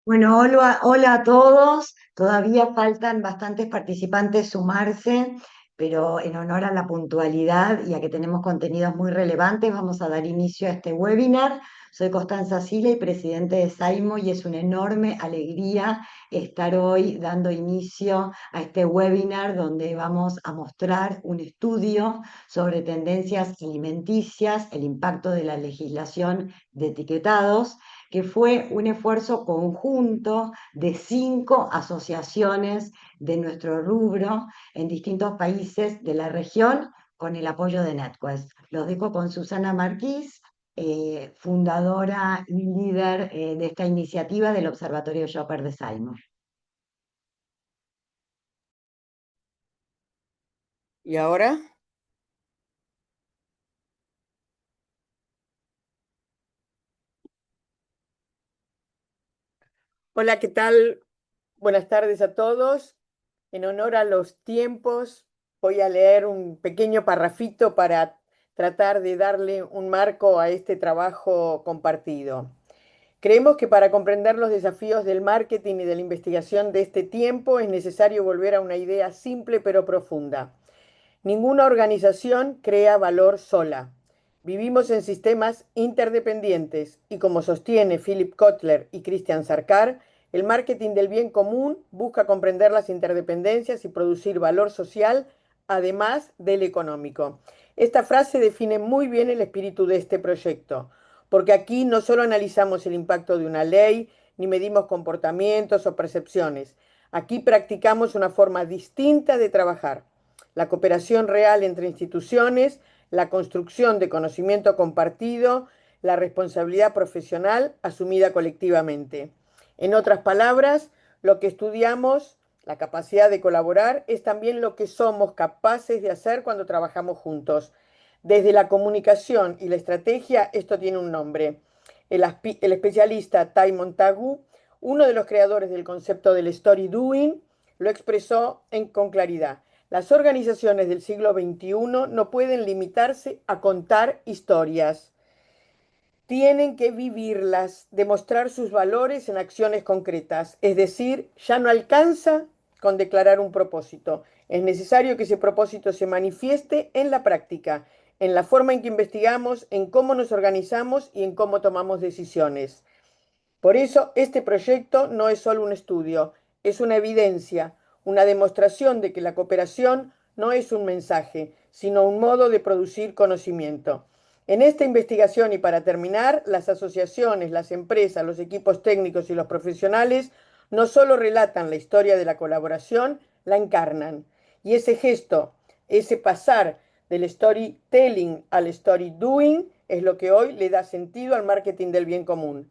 Bueno, hola a todos. Todavía faltan bastantes participantes sumarse, pero en honor a la puntualidad y a que tenemos contenidos muy relevantes, vamos a dar inicio a este webinar. Soy Constanza Sila y presidente de Saimo y es una enorme alegría estar hoy dando inicio a este webinar donde vamos a mostrar un estudio sobre tendencias alimenticias, el impacto de la legislación de etiquetados, que fue un esfuerzo conjunto de 5 asociaciones de nuestro rubro en distintos países de la región con el apoyo de NetQuest. Los dejo con Susana Marquís, fundadora y líder de esta iniciativa del Observatorio Shopper de Saimo. ¿Y ahora? Hola, ¿qué tal? Buenas tardes a todos. En honor a los tiempos, voy a leer un pequeño parrafito para tratar de darle un marco a este trabajo compartido. Creemos que para comprender los desafíos del marketing y de la investigación de este tiempo es necesario volver a una idea simple pero profunda. Ninguna organización crea valor sola. Vivimos en sistemas interdependientes y como sostiene Philip Kotler y Christian Sarkar, el marketing del bien común busca comprender las interdependencias y producir valor social además del económico. Esta frase define muy bien el espíritu de este proyecto, porque aquí no solo analizamos el impacto de una ley, ni medimos comportamientos o percepciones. Aquí practicamos una forma distinta de trabajar, la cooperación real entre instituciones, la construcción de conocimiento compartido, la responsabilidad profesional asumida colectivamente. En otras palabras, lo que estudiamos, la capacidad de colaborar, es también lo que somos capaces de hacer cuando trabajamos juntos. Desde la comunicación y la estrategia, esto tiene un nombre. El especialista Ty Montagu, uno de los creadores del concepto del story doing, lo expresó con claridad. Las organizaciones del siglo XXI no pueden limitarse a contar historias. Tienen que vivirlas, demostrar sus valores en acciones concretas. Es decir, ya no alcanza con declarar un propósito. Es necesario que ese propósito se manifieste en la práctica, en la forma en que investigamos, en cómo nos organizamos y en cómo tomamos decisiones. Por eso, este proyecto no es solo un estudio, es una evidencia, una demostración de que la cooperación no es un mensaje, sino un modo de producir conocimiento. En esta investigación y para terminar, las asociaciones, las empresas, los equipos técnicos y los profesionales no solo relatan la historia de la colaboración, la encarnan. Y ese gesto, ese pasar del storytelling al story doing, es lo que hoy le da sentido al marketing del bien común.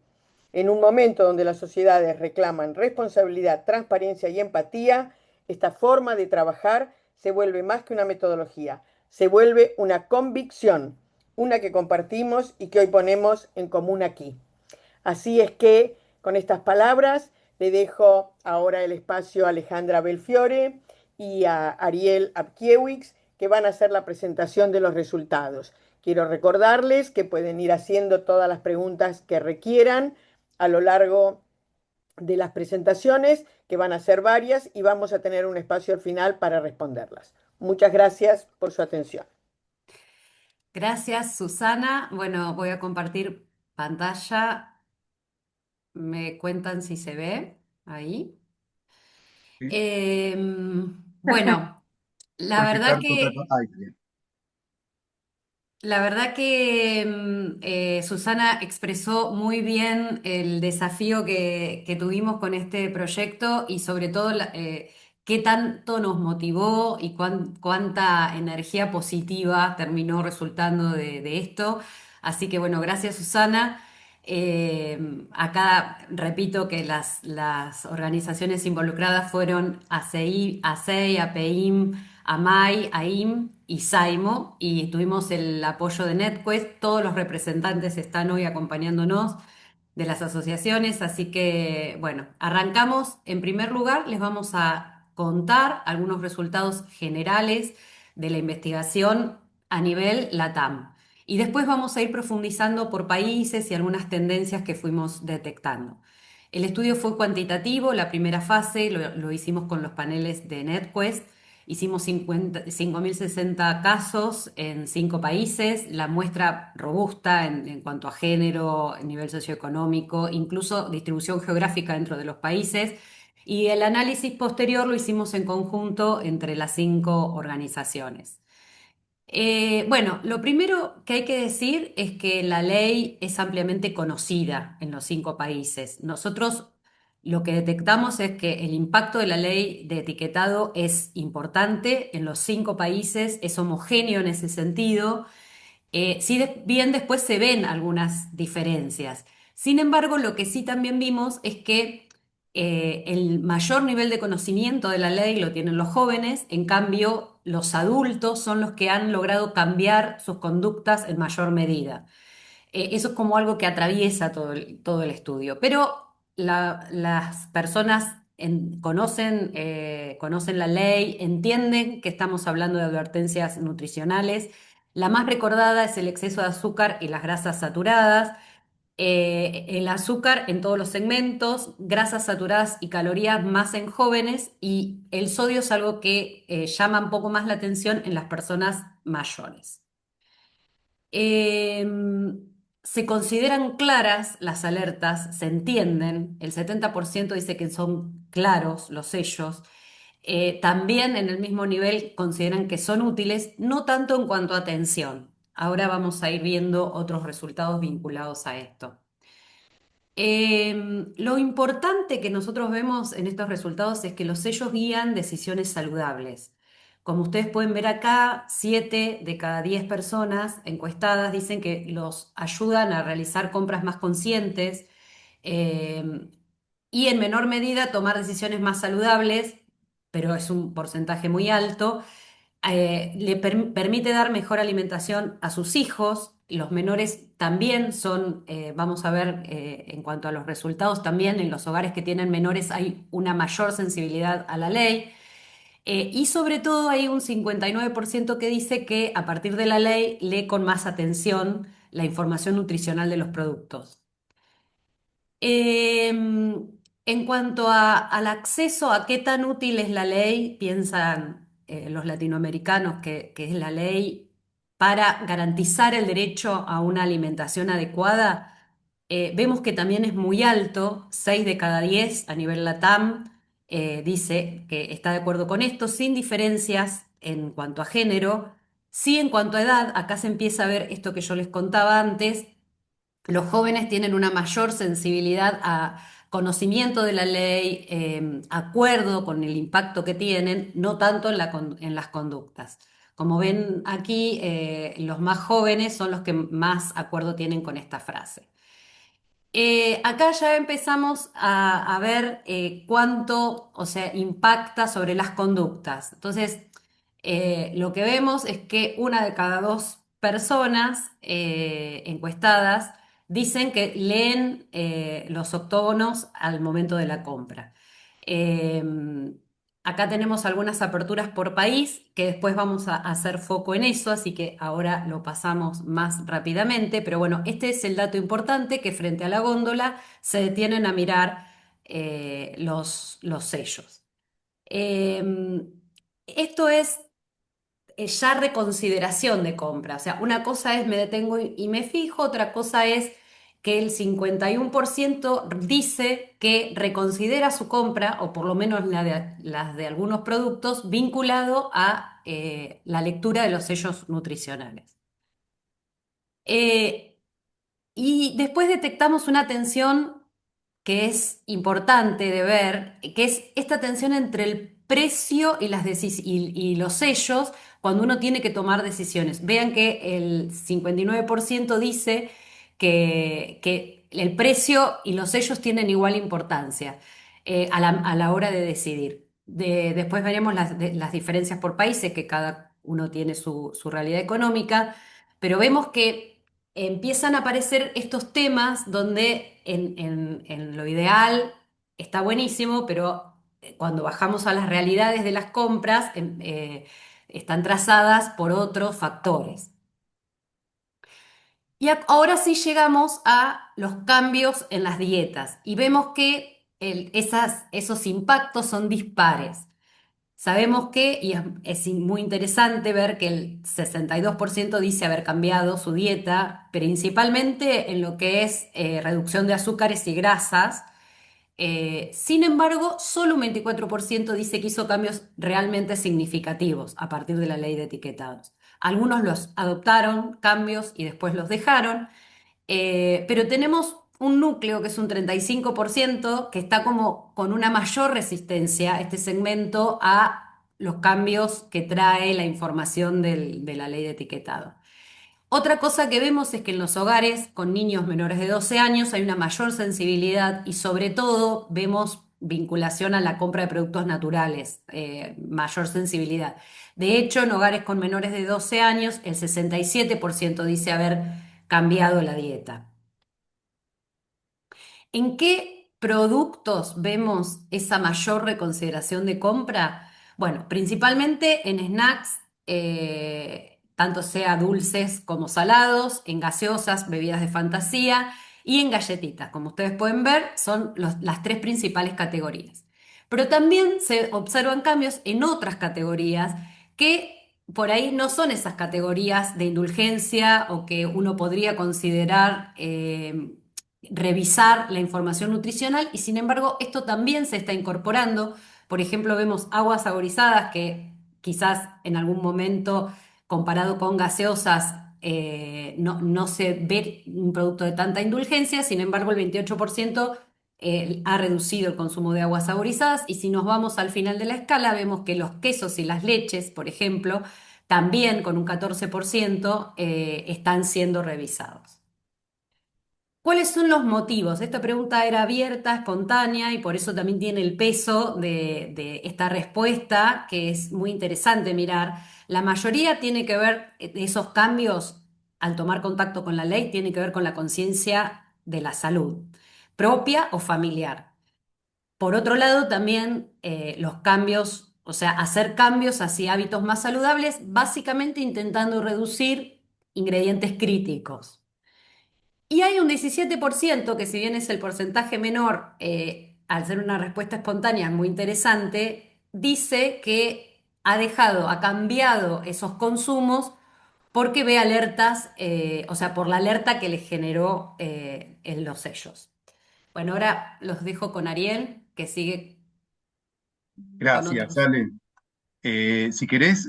En un momento donde las sociedades reclaman responsabilidad, transparencia y empatía, esta forma de trabajar se vuelve más que una metodología, se vuelve una convicción, una que compartimos y que hoy ponemos en común aquí. Así es que, con estas palabras, le dejo ahora el espacio a Alejandra Belfiore y a Ariel Abkiewicz, que van a hacer la presentación de los resultados. Quiero recordarles que pueden ir haciendo todas las preguntas que requieran a lo largo de las presentaciones, que van a ser varias, y vamos a tener un espacio al final para responderlas. Muchas gracias por su atención. Gracias, Susana. Bueno, voy a compartir pantalla. Me cuentan si se ve ahí. Sí. Bueno, la verdad Proyectar tu otra que Ay, bien. La verdad que Susana expresó muy bien el desafío que tuvimos con este proyecto y sobre todo qué tanto nos motivó y cuánta energía positiva terminó resultando de esto. Así que bueno, gracias Susana. Acá repito que las organizaciones involucradas fueron ACEI, ACEI, APEIM, AMAI, AIM y Saimo, y tuvimos el apoyo de NetQuest. Todos los representantes están hoy acompañándonos de las asociaciones, así que bueno, arrancamos. En primer lugar, les vamos a contar algunos resultados generales de la investigación a nivel LATAM. Y después vamos a ir profundizando por países y algunas tendencias que fuimos detectando. El estudio fue cuantitativo, la primera fase lo hicimos con los paneles de NetQuest. Hicimos 5.060 casos en 5 países, la muestra robusta en cuanto a género, nivel socioeconómico, incluso distribución geográfica dentro de los países. Y el análisis posterior lo hicimos en conjunto entre las 5 organizaciones. Bueno, lo primero que hay que decir es que la ley es ampliamente conocida en los 5 países. Nosotros lo que detectamos es que el impacto de la ley de etiquetado es importante en los 5 países, es homogéneo en ese sentido. Si bien después se ven algunas diferencias. Sin embargo, lo que sí también vimos es que el mayor nivel de conocimiento de la ley lo tienen los jóvenes, en cambio, los adultos son los que han logrado cambiar sus conductas en mayor medida. Eso es como algo que atraviesa todo el estudio. Pero las personas conocen la ley, entienden que estamos hablando de advertencias nutricionales. La más recordada es el exceso de azúcar y las grasas saturadas. El azúcar en todos los segmentos, grasas saturadas y calorías más en jóvenes, y el sodio es algo que llama un poco más la atención en las personas mayores. Se consideran claras las alertas, se entienden, el 70% dice que son claros los sellos. También en el mismo nivel consideran que son útiles, no tanto en cuanto a atención. Ahora vamos a ir viendo otros resultados vinculados a esto. Lo importante que nosotros vemos en estos resultados es que los sellos guían decisiones saludables. Como ustedes pueden ver acá, 7 de cada 10 personas encuestadas dicen que los ayudan a realizar compras más conscientes, eh, y en menor medida tomar decisiones más saludables, pero es un porcentaje muy alto. Permite dar mejor alimentación a sus hijos. Los menores también son, vamos a ver en cuanto a los resultados, también en los hogares que tienen menores hay una mayor sensibilidad a la ley. Y sobre todo hay un 59% que dice que a partir de la ley lee con más atención la información nutricional de los productos. En cuanto al acceso, a qué tan útil es la ley, piensan los latinoamericanos que es la ley para garantizar el derecho a una alimentación adecuada. Vemos que también es muy alto, 6 de cada 10 a nivel LATAM dice que está de acuerdo con esto, sin diferencias en cuanto a género. Sí, en cuanto a edad, acá se empieza a ver esto que yo les contaba antes. Los jóvenes tienen una mayor sensibilidad a conocimiento de la ley, acuerdo con el impacto que tienen, no tanto en las conductas. Como ven aquí, los más jóvenes son los que más acuerdo tienen con esta frase. Acá ya empezamos a ver cuánto, o sea, impacta sobre las conductas. Entonces, lo que vemos es que 1 de cada 2 personas encuestadas dicen que leen los octógonos al momento de la compra. Eh, Acá tenemos algunas aperturas por país que después vamos a hacer foco en eso, así que ahora lo pasamos más rápidamente. Pero bueno, este es el dato importante, que frente a la góndola se detienen a mirar los sellos. Eh, Esto es ya reconsideración de compra. O sea, una cosa es me detengo y me fijo, otra cosa es que el 51% dice que reconsidera su compra, o por lo menos las de algunos productos, vinculado a la lectura de los sellos nutricionales. Eh, y después detectamos una tensión que es importante de ver, que es esta tensión entre el precio y los sellos cuando uno tiene que tomar decisiones. Vean que el 59% dice que el precio y los sellos tienen igual importancia a la hora de decidir. Después veremos las diferencias por países, que cada uno tiene su realidad económica, pero vemos que empiezan a aparecer estos temas donde en lo ideal está buenísimo, pero cuando bajamos a las realidades de las compras, están trazadas por otros factores. Y ahora sí llegamos a los cambios en las dietas y vemos que esos impactos son dispares. Sabemos que, y es muy interesante ver que el 62% dice haber cambiado su dieta, principalmente en lo que es reducción de azúcares y grasas. Sin embargo, solo un 24% dice que hizo cambios realmente significativos a partir de la ley de etiquetados. Algunos los adoptaron, cambios, y después los dejaron. Pero tenemos un núcleo que es un 35% que está como con una mayor resistencia, este segmento, a los cambios que trae la información de la ley de etiquetado. Otra cosa que vemos es que en los hogares con niños menores de 12 años hay una mayor sensibilidad y sobre todo vemos vinculación a la compra de productos naturales, mayor sensibilidad. De hecho, en hogares con menores de 12 años, el 67% dice haber cambiado la dieta. ¿En qué productos vemos esa mayor reconsideración de compra? Bueno, principalmente en snacks, tanto sea dulces como salados, en gaseosas, bebidas de fantasía y en galletitas. Como ustedes pueden ver, son las tres principales categorías. Pero también se observan cambios en otras categorías que por ahí no son esas categorías de indulgencia o que uno podría considerar revisar la información nutricional y sin embargo esto también se está incorporando. Por ejemplo, vemos aguas saborizadas que quizás en algún momento comparado con gaseosas no se ve un producto de tanta indulgencia, sin embargo el 28% ha reducido el consumo de aguas saborizadas y si nos vamos al final de la escala vemos que los quesos y las leches, por ejemplo, también con un 14% están siendo revisados. ¿Cuáles son los motivos? Esta pregunta era abierta, espontánea y por eso también tiene el peso de esta respuesta, que es muy interesante mirar. La mayoría tiene que ver, esos cambios al tomar contacto con la ley, tiene que ver con la conciencia de la salud, propia o familiar. Por otro lado, también los cambios, o sea, hacer cambios hacia hábitos más saludables, básicamente intentando reducir ingredientes críticos. Y hay un 17% que si bien es el porcentaje menor, al ser una respuesta espontánea muy interesante, dice que ha cambiado esos consumos porque ve alertas, o sea, por la alerta que les generó en los sellos. Bueno, ahora los dejo con Ariel, que sigue con Gracias, otros. Ale. Si querés,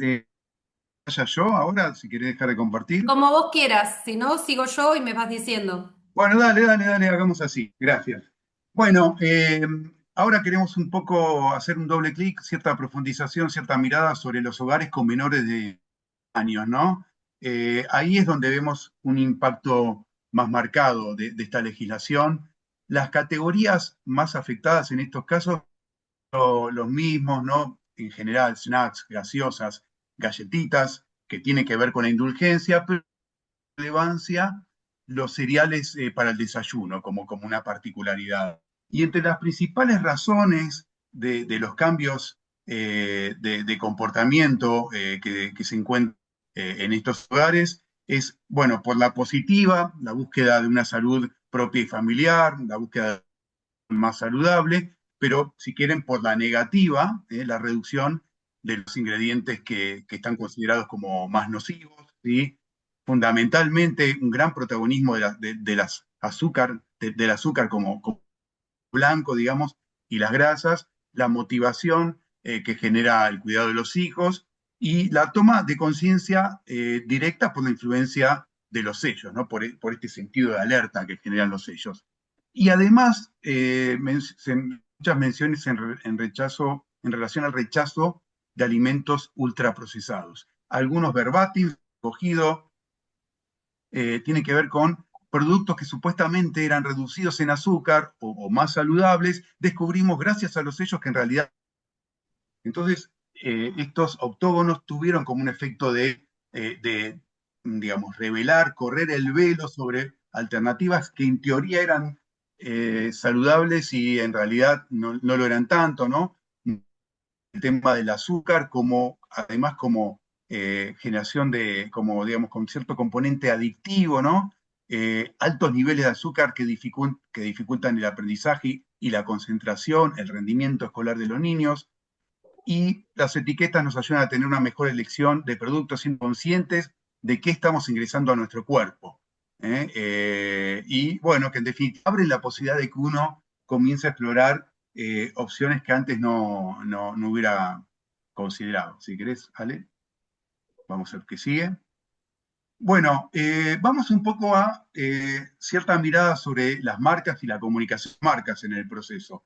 vaya yo ahora, si querés dejar de compartir. Como vos quieras, si no, sigo yo y me vas diciendo. Bueno, dale, hagamos así. Gracias. Bueno, ahora queremos un poco hacer un doble clic, cierta profundización, cierta mirada sobre los hogares con menores de años, ¿no? Ahí es donde vemos un impacto más marcado de esta legislación. Las categorías más afectadas en estos casos los mismos, ¿no? En general, snacks, gaseosas, galletitas, que tiene que ver con la indulgencia, pero relevancia los cereales para el desayuno, como una particularidad. Y entre las principales razones de los cambios de comportamiento que se encuentran en estos hogares es, bueno, por la positiva, la búsqueda de una salud propia y familiar, la búsqueda más saludable, pero si quieren por la negativa, la reducción de los ingredientes que están considerados como más nocivos, ¿sí? Fundamentalmente un gran protagonismo las azúcar, del azúcar como blanco, digamos, y las grasas, la motivación que genera el cuidado de los hijos y la toma de conciencia directa por la influencia de los sellos, ¿no? Por este sentido de alerta que generan los sellos. Y además, muchas menciones en relación al rechazo de alimentos ultraprocesados. Algunos verbatim, cogido, tiene que ver con productos que supuestamente eran reducidos en azúcar o más saludables, descubrimos gracias a los sellos que en realidad... Entonces, estos octógonos tuvieron como un efecto digamos, revelar, correr el velo sobre alternativas que en teoría eran saludables y en realidad no lo eran tanto, ¿no? El tema del azúcar como, además, como generación como, digamos, con cierto componente adictivo, ¿no? altos niveles de azúcar que dificultan el aprendizaje y la concentración, el rendimiento escolar de los niños, y las etiquetas nos ayudan a tener una mejor elección de productos, siendo conscientes de qué estamos ingresando a nuestro cuerpo. Y bueno, que en definitiva abren la posibilidad de que uno comience a explorar opciones que antes no hubiera considerado. Si querés, Ale, vamos a ver qué sigue. Bueno, vamos un poco a cierta mirada sobre las marcas y la comunicación de marcas en el proceso.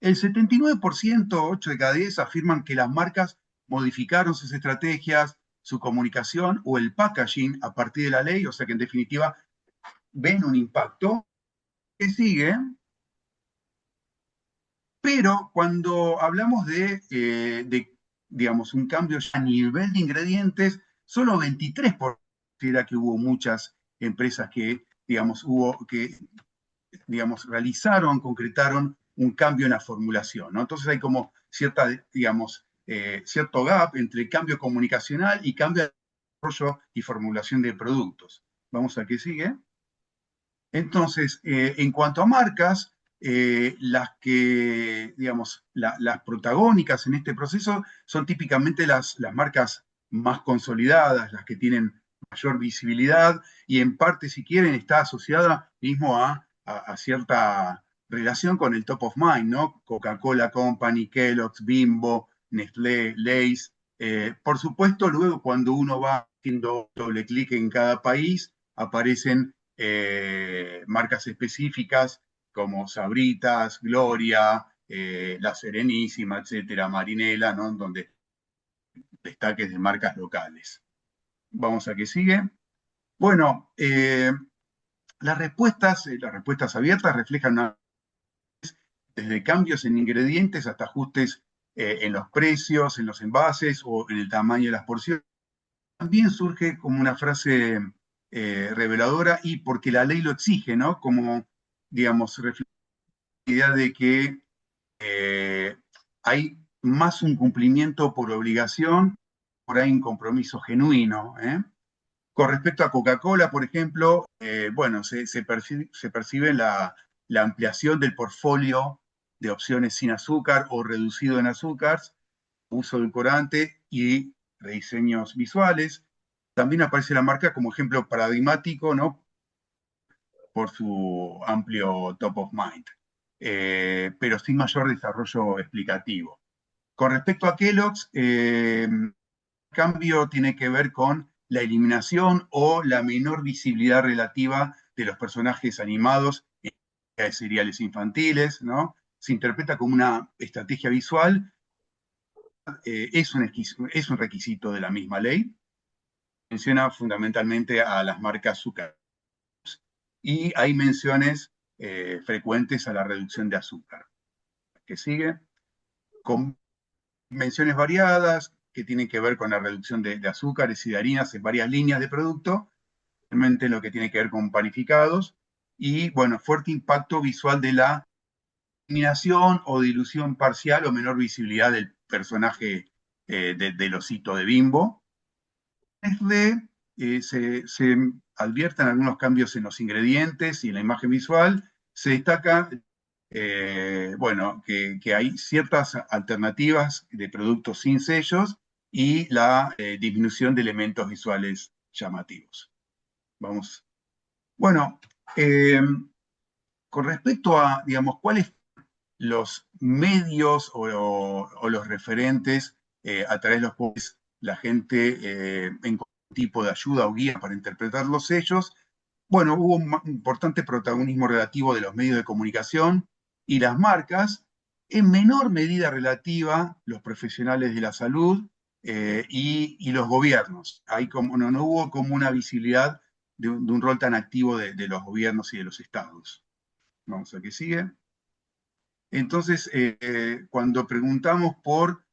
El 79%, 8 de cada 10, afirman que las marcas modificaron sus estrategias, su comunicación o el packaging a partir de la ley, o sea que en definitiva ven un impacto que sigue, pero cuando hablamos digamos, un cambio ya a nivel de ingredientes, solo 23% considera que hubo muchas empresas que, digamos, realizaron, concretaron un cambio en la formulación, ¿no? Entonces hay como cierto gap entre cambio comunicacional y cambio de desarrollo y formulación de productos. Vamos a qué sigue. Entonces, en cuanto a marcas, las que, digamos, las protagónicas en este proceso son típicamente las marcas más consolidadas, las que tienen mayor visibilidad y en parte, si quieren, está asociada mismo a cierta relación con el top of mind, ¿no? Coca-Cola Company, Kellogg's, Bimbo, Nestlé, Lay's. Por supuesto, luego cuando uno va haciendo doble clic en cada país, aparecen marcas específicas como Sabritas, Gloria, La Serenísima, etcétera, Marinela, ¿no? Donde destaques de marcas locales. Vamos a que sigue. Bueno, las respuestas abiertas reflejan desde cambios en ingredientes hasta ajustes en los precios, en los envases o en el tamaño de las porciones. También surge como una frase reveladora y porque la ley lo exige, ¿no? Como, digamos, refleja la idea de que hay más un cumplimiento por obligación, por ahí un compromiso genuino. Con respecto a Coca-Cola, por ejemplo, bueno, se percibe la ampliación del portfolio de opciones sin azúcar o reducido en azúcar, uso edulcorante y rediseños visuales. También aparece la marca como ejemplo paradigmático, ¿no? Por su amplio top of mind, pero sin mayor desarrollo explicativo. Con respecto a Kellogg's, el cambio tiene que ver con la eliminación o la menor visibilidad relativa de los personajes animados en cereales infantiles, ¿no? Se interpreta como una estrategia visual, es un requisito de la misma ley. Menciona fundamentalmente a las marcas azúcar y hay menciones frecuentes a la reducción de azúcar. ¿Qué sigue? Con menciones variadas que tienen que ver con la reducción de azúcares y de harinas en varias líneas de producto, realmente lo que tiene que ver con panificados, y bueno, fuerte impacto visual de la eliminación o dilución parcial o menor visibilidad del personaje del osito de Bimbo. Se advierten algunos cambios en los ingredientes y en la imagen visual. Se destaca, bueno, que hay ciertas alternativas de productos sin sellos y la disminución de elementos visuales llamativos. Vamos. Bueno, con respecto a, digamos, cuáles los medios o los referentes a través de los cuales la gente encontró un tipo de ayuda o guía para interpretar los sellos. Bueno, hubo un importante protagonismo relativo de los medios de comunicación y las marcas, en menor medida relativa los profesionales de la salud y los gobiernos. No hubo como una visibilidad de un rol tan activo de los gobiernos y de los estados. Vamos a que sigue. Entonces, cuando preguntamos por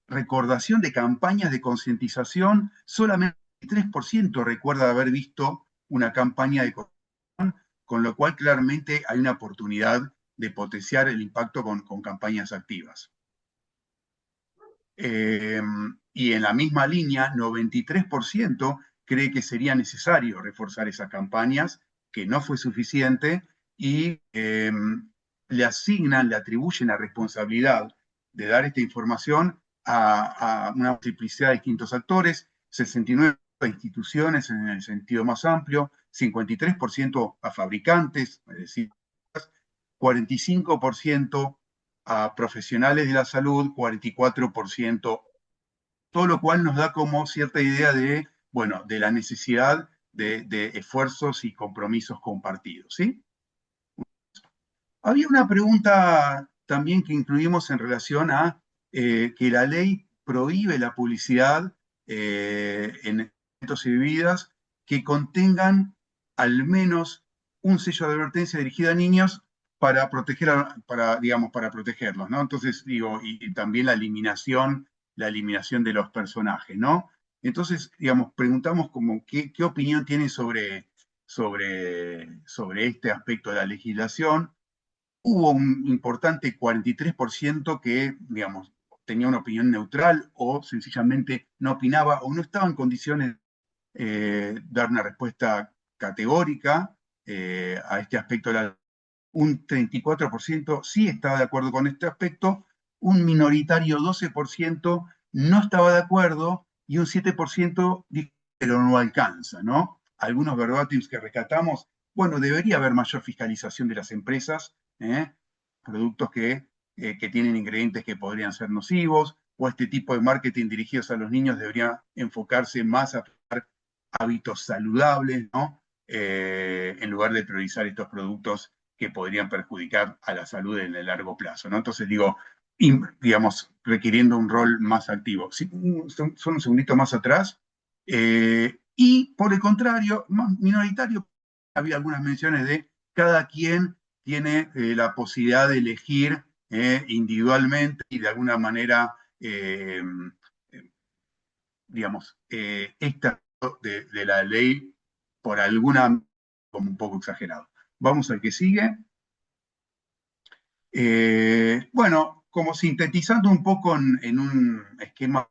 recordación de campañas de concientización, solamente el 3% recuerda haber visto una campaña de concientización, con lo cual claramente hay una oportunidad de potenciar el impacto con campañas activas. Y en la misma línea, 93% cree que sería necesario reforzar esas campañas que no fue suficiente y le atribuyen la responsabilidad de dar esta información a una multiplicidad de distintos actores, 69 instituciones en el sentido más amplio, 53% a fabricantes, es decir, 45% a profesionales de la salud, 44%, todo lo cual nos da como cierta idea de, bueno, de la necesidad de esfuerzos y compromisos compartidos, ¿sí? Había una pregunta también que incluimos en relación a que la ley prohíbe la publicidad en alimentos y bebidas que contengan al menos un sello de advertencia dirigido a niños para proteger, digamos, para protegerlos, ¿no? Entonces, digo, y también la eliminación de los personajes, ¿no? Entonces, digamos, preguntamos como qué opinión tiene sobre este aspecto de la legislación. Hubo un importante 43% que, digamos, tenía una opinión neutral o sencillamente no opinaba o no estaba en condiciones de dar una respuesta categórica a este aspecto. Un 34% sí estaba de acuerdo con este aspecto, un minoritario 12% no estaba de acuerdo y un 7% dijo que no alcanza, ¿no? Algunos verbatims que rescatamos, bueno, debería haber mayor fiscalización de las empresas, productos que tienen ingredientes que podrían ser nocivos, o este tipo de marketing dirigidos a los niños debería enfocarse más a hábitos saludables, ¿no? En lugar de priorizar estos productos que podrían perjudicar a la salud en el largo plazo, ¿no? Entonces digo, digamos, requiriendo un rol más activo. Sí, son un segundito más atrás. Y por el contrario, más minoritario, había algunas menciones de cada quien tiene la posibilidad de elegir individualmente y de alguna manera, digamos, esta de la ley por alguna, como un poco exagerado. Vamos al que sigue. Bueno, como sintetizando un poco en un esquema,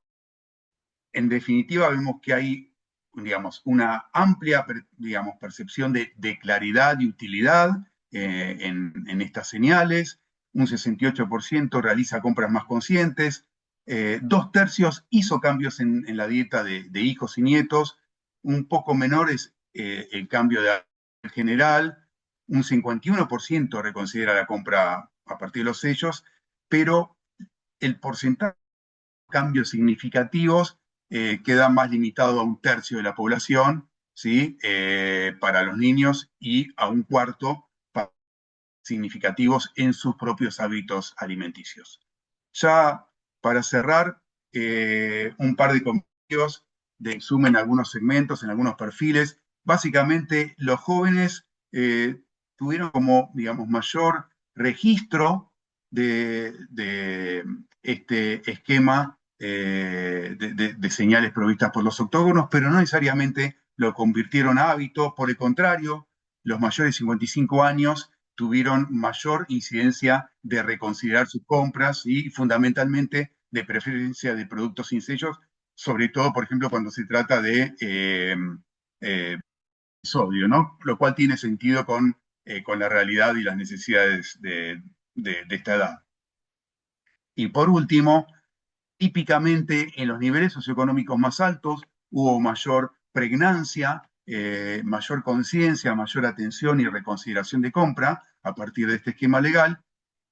en definitiva vemos que hay, digamos, una amplia, digamos, percepción de claridad y utilidad en estas señales. Un 68% realiza compras más conscientes. 2/3 hizo cambios en la dieta de hijos y nietos. Un poco menor es el cambio de general. Un 51% reconsidera la compra a partir de los sellos, pero el porcentaje de cambios significativos queda más limitado a 1/3 de la población, ¿sí? Para los niños y a 1/4 para significativos en sus propios hábitos alimenticios. Ya para cerrar, un par de comentarios de zoom en algunos segmentos, en algunos perfiles. Básicamente, los jóvenes tuvieron como, digamos, mayor registro de este esquema de señales provistas por los octógonos, pero no necesariamente lo convirtieron a hábito. Por el contrario, los mayores de 55 años tuvieron mayor incidencia de reconsiderar sus compras y fundamentalmente de preferencia de productos sin sellos, sobre todo, por ejemplo, cuando se trata de sodio, ¿no? Lo cual tiene sentido con la realidad y las necesidades de esta edad. Y por último, típicamente en los niveles socioeconómicos más altos hubo mayor pregnancia, mayor conciencia, mayor atención y reconsideración de compra a partir de este esquema legal.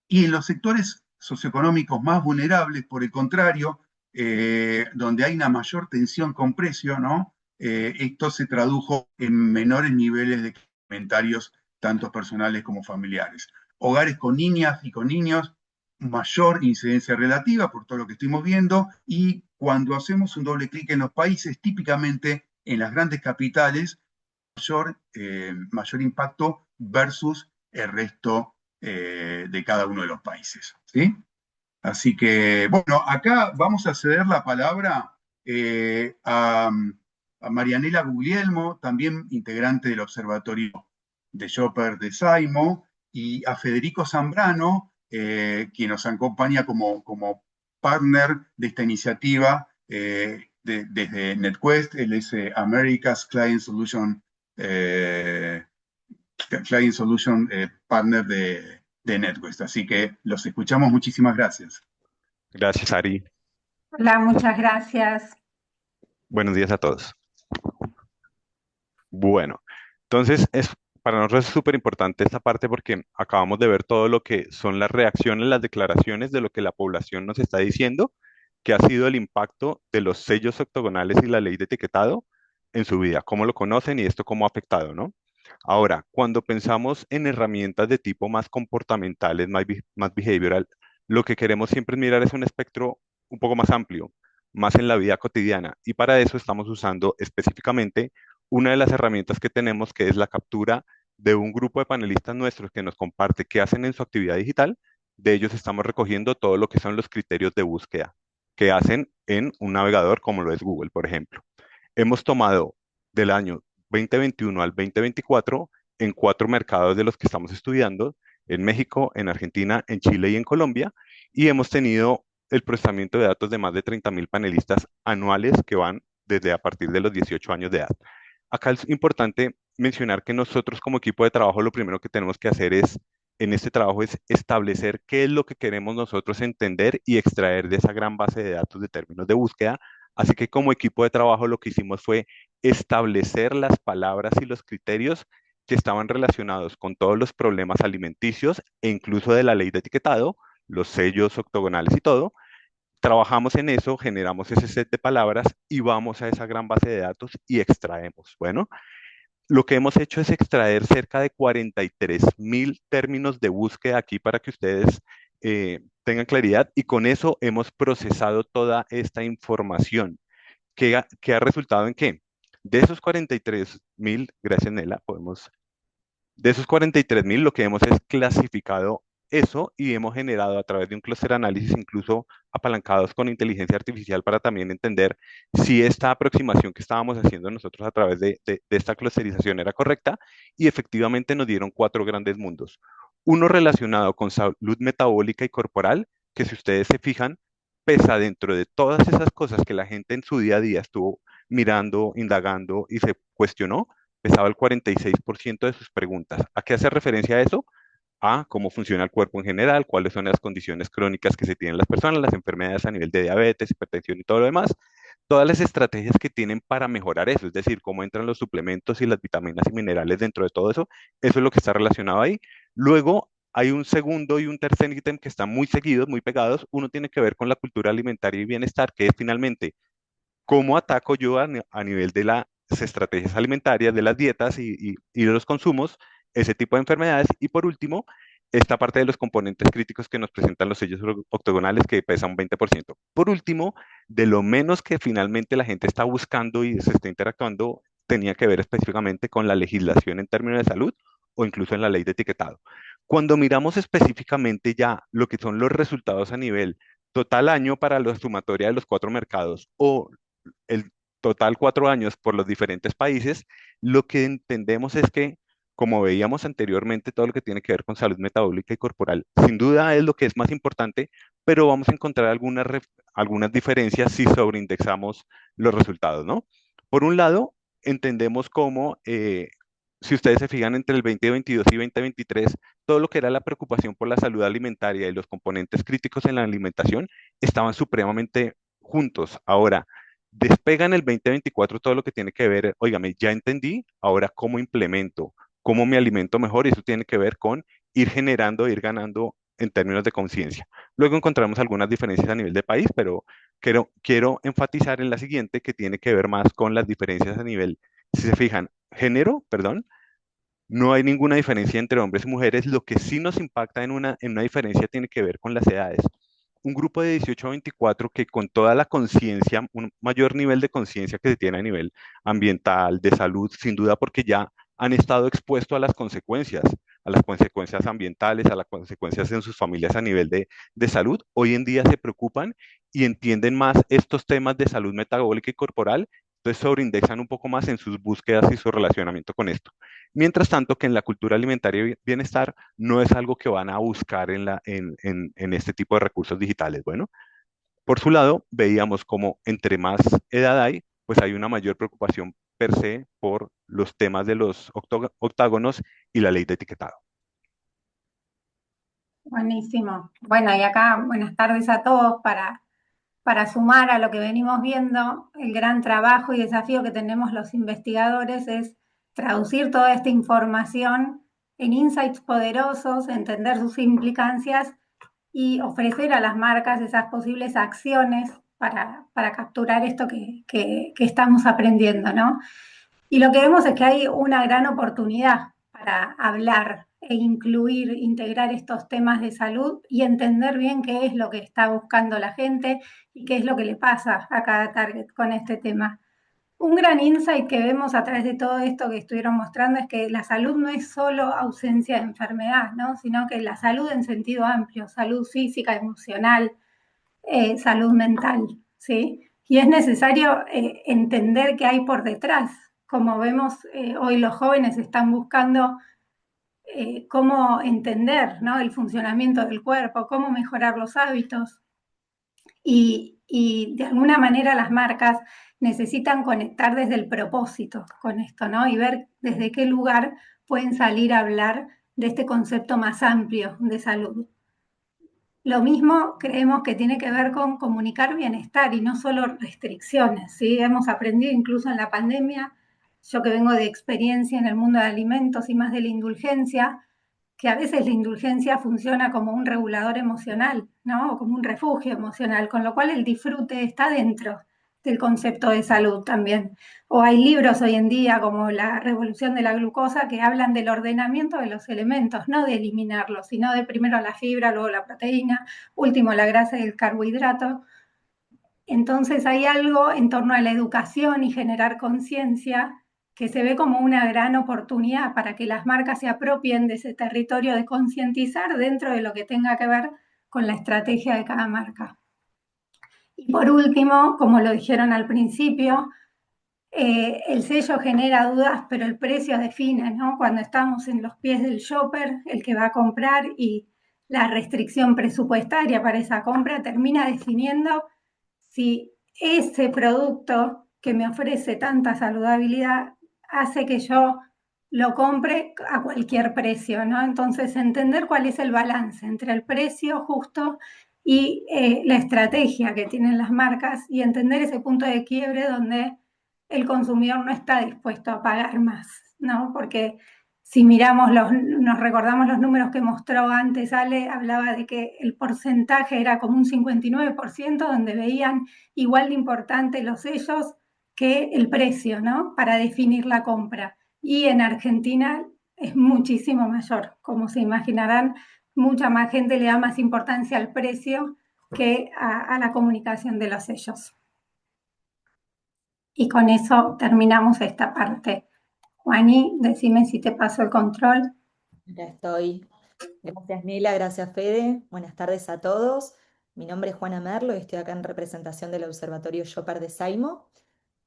Y en los sectores socioeconómicos más vulnerables, por el contrario, donde hay una mayor tensión con precio, ¿no? Esto se tradujo en menores niveles de comentarios, tanto personales como familiares. Hogares con niñas y con niños, mayor incidencia relativa por todo lo que estuvimos viendo, y cuando hacemos un doble clic en los países, típicamente en las grandes capitales, mayor impacto versus el resto de cada uno de los países, ¿sí? Así que, bueno, acá vamos a ceder la palabra a Marianela Guglielmo, también integrante del Observatorio de Shopper de Saimo, y a Federico Zambrano, quien nos acompaña como partner de esta iniciativa desde NetQuest. Él es America's Client Solution Flying Solution Partner de NetWest. Así que los escuchamos. Muchísimas gracias. Gracias, Ari. Hola, muchas gracias. Buenos días a todos. Bueno, entonces para nosotros es súper importante esta parte porque acabamos de ver todo lo que son las reacciones, las declaraciones de lo que la población nos está diciendo, que ha sido el impacto de los sellos octogonales y la ley de etiquetado en su vida, cómo lo conocen y esto cómo ha afectado, ¿no? Ahora, cuando pensamos en herramientas de tipo más comportamentales, más behavioral, lo que queremos siempre mirar es un espectro un poco más amplio, más en la vida cotidiana. Y para eso estamos usando específicamente una de las herramientas que tenemos, que es la captura de un grupo de panelistas nuestros que nos comparte qué hacen en su actividad digital. De ellos estamos recogiendo todo lo que son los criterios de búsqueda que hacen en un navegador como lo es Google, por ejemplo. Hemos tomado del año 2021 al 2024 en 4 mercados de los que estamos estudiando, en México, en Argentina, en Chile y en Colombia, y hemos tenido el procesamiento de datos de más de 30.000 panelistas anuales que van desde a partir de los 18 años de edad. Acá es importante mencionar que nosotros como equipo de trabajo lo primero que tenemos que hacer en este trabajo es establecer qué es lo que queremos nosotros entender y extraer de esa gran base de datos de términos de búsqueda. Así que como equipo de trabajo lo que hicimos fue establecer las palabras y los criterios que estaban relacionados con todos los problemas alimenticios e incluso de la ley de etiquetado, los sellos octogonales y todo. Trabajamos en eso, generamos ese set de palabras y vamos a esa gran base de datos y extraemos. Bueno, lo que hemos hecho es extraer cerca de 43.000 términos de búsqueda aquí para que ustedes tengan claridad y con eso hemos procesado toda esta información que ha resultado en que de esos 43.000, gracias Nela, de esos 43.000 lo que hemos es clasificado eso y hemos generado a través de un clúster análisis incluso apalancados con inteligencia artificial para también entender si esta aproximación que estábamos haciendo nosotros a través de esta clusterización era correcta y efectivamente nos dieron 4 grandes mundos. Uno relacionado con salud metabólica y corporal, que si ustedes se fijan, pesa dentro de todas esas cosas que la gente en su día a día estuvo mirando, indagando y se cuestionó, pesaba el 46% de sus preguntas. ¿A qué hace referencia eso? A cómo funciona el cuerpo en general, cuáles son las condiciones crónicas que se tienen las personas, las enfermedades a nivel de diabetes, hipertensión y todo lo demás, todas las estrategias que tienen para mejorar eso, es decir, cómo entran los suplementos y las vitaminas y minerales dentro de todo eso es lo que está relacionado ahí. Luego hay un segundo y un tercer ítem que están muy seguidos, muy pegados. Uno tiene que ver con la cultura alimentaria y bienestar, que es finalmente cómo ataco yo a nivel de las estrategias alimentarias, de las dietas y de los consumos, ese tipo de enfermedades. Y por último, esta parte de los componentes críticos que nos presentan los sellos octogonales que pesan un 20%. Por último, de lo menos que finalmente la gente está buscando y se está interactuando, tenía que ver específicamente con la legislación en términos de salud o incluso en la ley de etiquetado. Cuando miramos específicamente ya lo que son los resultados a nivel total año para la sumatoria de los 4 mercados o el total 4 años por los diferentes países, lo que entendemos es que, como veíamos anteriormente, todo lo que tiene que ver con salud metabólica y corporal, sin duda es lo que es más importante, pero vamos a encontrar algunas diferencias si sobreindexamos los resultados, ¿no? Por un lado, entendemos cómo, si ustedes se fijan entre el 2022 y 2023, todo lo que era la preocupación por la salud alimentaria y los componentes críticos en la alimentación estaban supremamente juntos. Ahora, despega en el 2024 todo lo que tiene que ver, óigame, ya entendí, ahora cómo implemento, cómo me alimento mejor, y eso tiene que ver con ir generando, ir ganando en términos de conciencia. Luego encontramos algunas diferencias a nivel de país, pero quiero enfatizar en la siguiente que tiene que ver más con las diferencias a nivel, si se fijan, género, perdón, no hay ninguna diferencia entre hombres y mujeres. Lo que sí nos impacta en una diferencia tiene que ver con las edades. Un grupo de 18 a 24 que con toda la conciencia, un mayor nivel de conciencia que se tiene a nivel ambiental, de salud, sin duda porque ya han estado expuestos a las consecuencias ambientales, a las consecuencias en sus familias a nivel de salud, hoy en día se preocupan y entienden más estos temas de salud metabólica y corporal, entonces sobreindexan un poco más en sus búsquedas y su relacionamiento con esto. Mientras tanto, que en la cultura alimentaria y bienestar no es algo que van a buscar en este tipo de recursos digitales. Bueno, por su lado, veíamos como entre más edad hay, pues hay una mayor preocupación per se por los temas de los octágonos y la ley de etiquetado. Buenísimo. Bueno, y acá buenas tardes a todos para sumar a lo que venimos viendo. El gran trabajo y desafío que tenemos los investigadores es traducir toda esta información en insights poderosos, entender sus implicancias y ofrecer a las marcas esas posibles acciones para capturar esto que estamos aprendiendo, ¿no? Y lo que vemos es que hay una gran oportunidad para hablar e incluir, integrar estos temas de salud y entender bien qué es lo que está buscando la gente y qué es lo que le pasa a cada target con este tema. Un gran insight que vemos a través de todo esto que estuvieron mostrando es que la salud no es solo ausencia de enfermedad, ¿no? Sino que la salud en sentido amplio, salud física, emocional, salud mental, ¿sí? Y es necesario entender qué hay por detrás. Como vemos, hoy los jóvenes están buscando cómo entender, ¿no?, el funcionamiento del cuerpo, cómo mejorar los hábitos. Y de alguna manera las marcas necesitan conectar desde el propósito con esto, ¿no? Y ver desde qué lugar pueden salir a hablar de este concepto más amplio de salud. Lo mismo creemos que tiene que ver con comunicar bienestar y no solo restricciones, ¿sí? Hemos aprendido incluso en la pandemia, yo que vengo de experiencia en el mundo de alimentos y más de la indulgencia, que a veces la indulgencia funciona como un regulador emocional, ¿no? O como un refugio emocional, con lo cual el disfrute está dentro del concepto de salud también. O hay libros hoy en día como La Revolución de la Glucosa que hablan del ordenamiento de los elementos, no de eliminarlos, sino de primero la fibra, luego la proteína, último la grasa y el carbohidrato. Entonces hay algo en torno a la educación y generar conciencia que se ve como una gran oportunidad para que las marcas se apropien de ese territorio de concientizar dentro de lo que tenga que ver con la estrategia de cada marca. Y por último, como lo dijeron al principio, el sello genera dudas, pero el precio define, ¿no? Cuando estamos en los pies del shopper, el que va a comprar, y la restricción presupuestaria para esa compra termina definiendo si ese producto que me ofrece tanta saludabilidad hace que yo lo compre a cualquier precio, ¿no? Entonces, entender cuál es el balance entre el precio justo y la estrategia que tienen las marcas y entender ese punto de quiebre donde el consumidor no está dispuesto a pagar más, ¿no? Porque si miramos nos recordamos los números que mostró antes Ale, hablaba de que el porcentaje era como un 59%, donde veían igual de importante los sellos que el precio, ¿no?, para definir la compra. Y en Argentina es muchísimo mayor. Como se imaginarán, mucha más gente le da más importancia al precio que a la comunicación de los sellos. Y con eso terminamos esta parte. Juani, decime si te paso el control. Ya estoy. Gracias Nela, gracias Fede. Buenas tardes a todos. Mi nombre es Juana Merlo y estoy acá en representación del Observatorio Shopper de Saimo.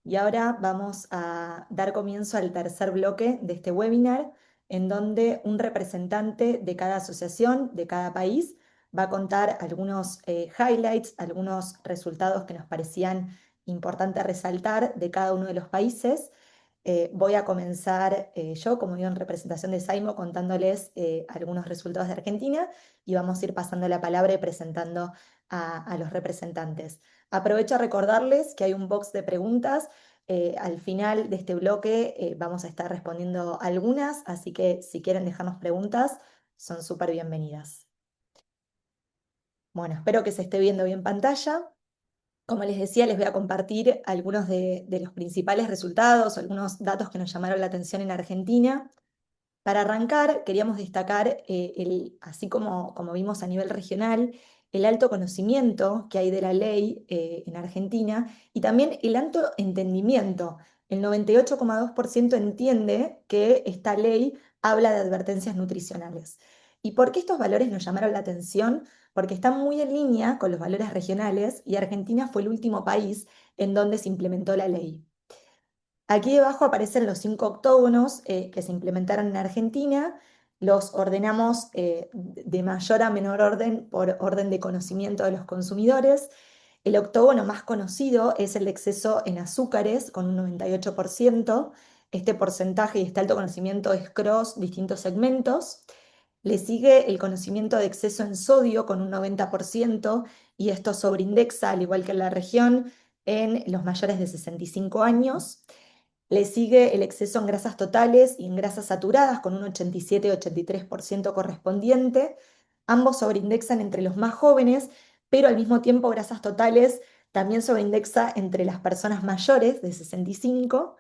Y ahora vamos a dar comienzo al tercer bloque de este webinar, en donde un representante de cada asociación, de cada país, va a contar algunos highlights, algunos resultados que nos parecían importantes resaltar de cada uno de los países. Voy a comenzar yo, como digo, en representación de Saimo, contándoles algunos resultados de Argentina y vamos a ir pasando la palabra y presentando a los representantes. Aprovecho a recordarles que hay un box de preguntas. Al final de este bloque vamos a estar respondiendo algunas, así que si quieren dejarnos preguntas, son súper bienvenidas. Bueno, espero que se esté viendo bien pantalla. Como les decía, les voy a compartir algunos de los principales resultados, algunos datos que nos llamaron la atención en Argentina. Para arrancar, queríamos destacar, así como vimos a nivel regional, el alto conocimiento que hay de la ley en Argentina y también el alto entendimiento. El 98,2% entiende que esta ley habla de advertencias nutricionales. ¿Y por qué estos valores nos llamaron la atención? Porque están muy en línea con los valores regionales y Argentina fue el último país en donde se implementó la ley. Aquí debajo aparecen los 5 octógonos que se implementaron en Argentina. Los ordenamos de mayor a menor orden por orden de conocimiento de los consumidores. El octógono más conocido es el exceso en azúcares, con un 98%. Este porcentaje y este alto conocimiento es cross distintos segmentos. Le sigue el conocimiento de exceso en sodio con un 90% y esto sobreindexa, al igual que en la región, en los mayores de 65 años. Le sigue el exceso en grasas totales y en grasas saturadas con un 87-83% correspondiente. Ambos sobreindexan entre los más jóvenes, pero al mismo tiempo grasas totales también sobreindexa entre las personas mayores de 65.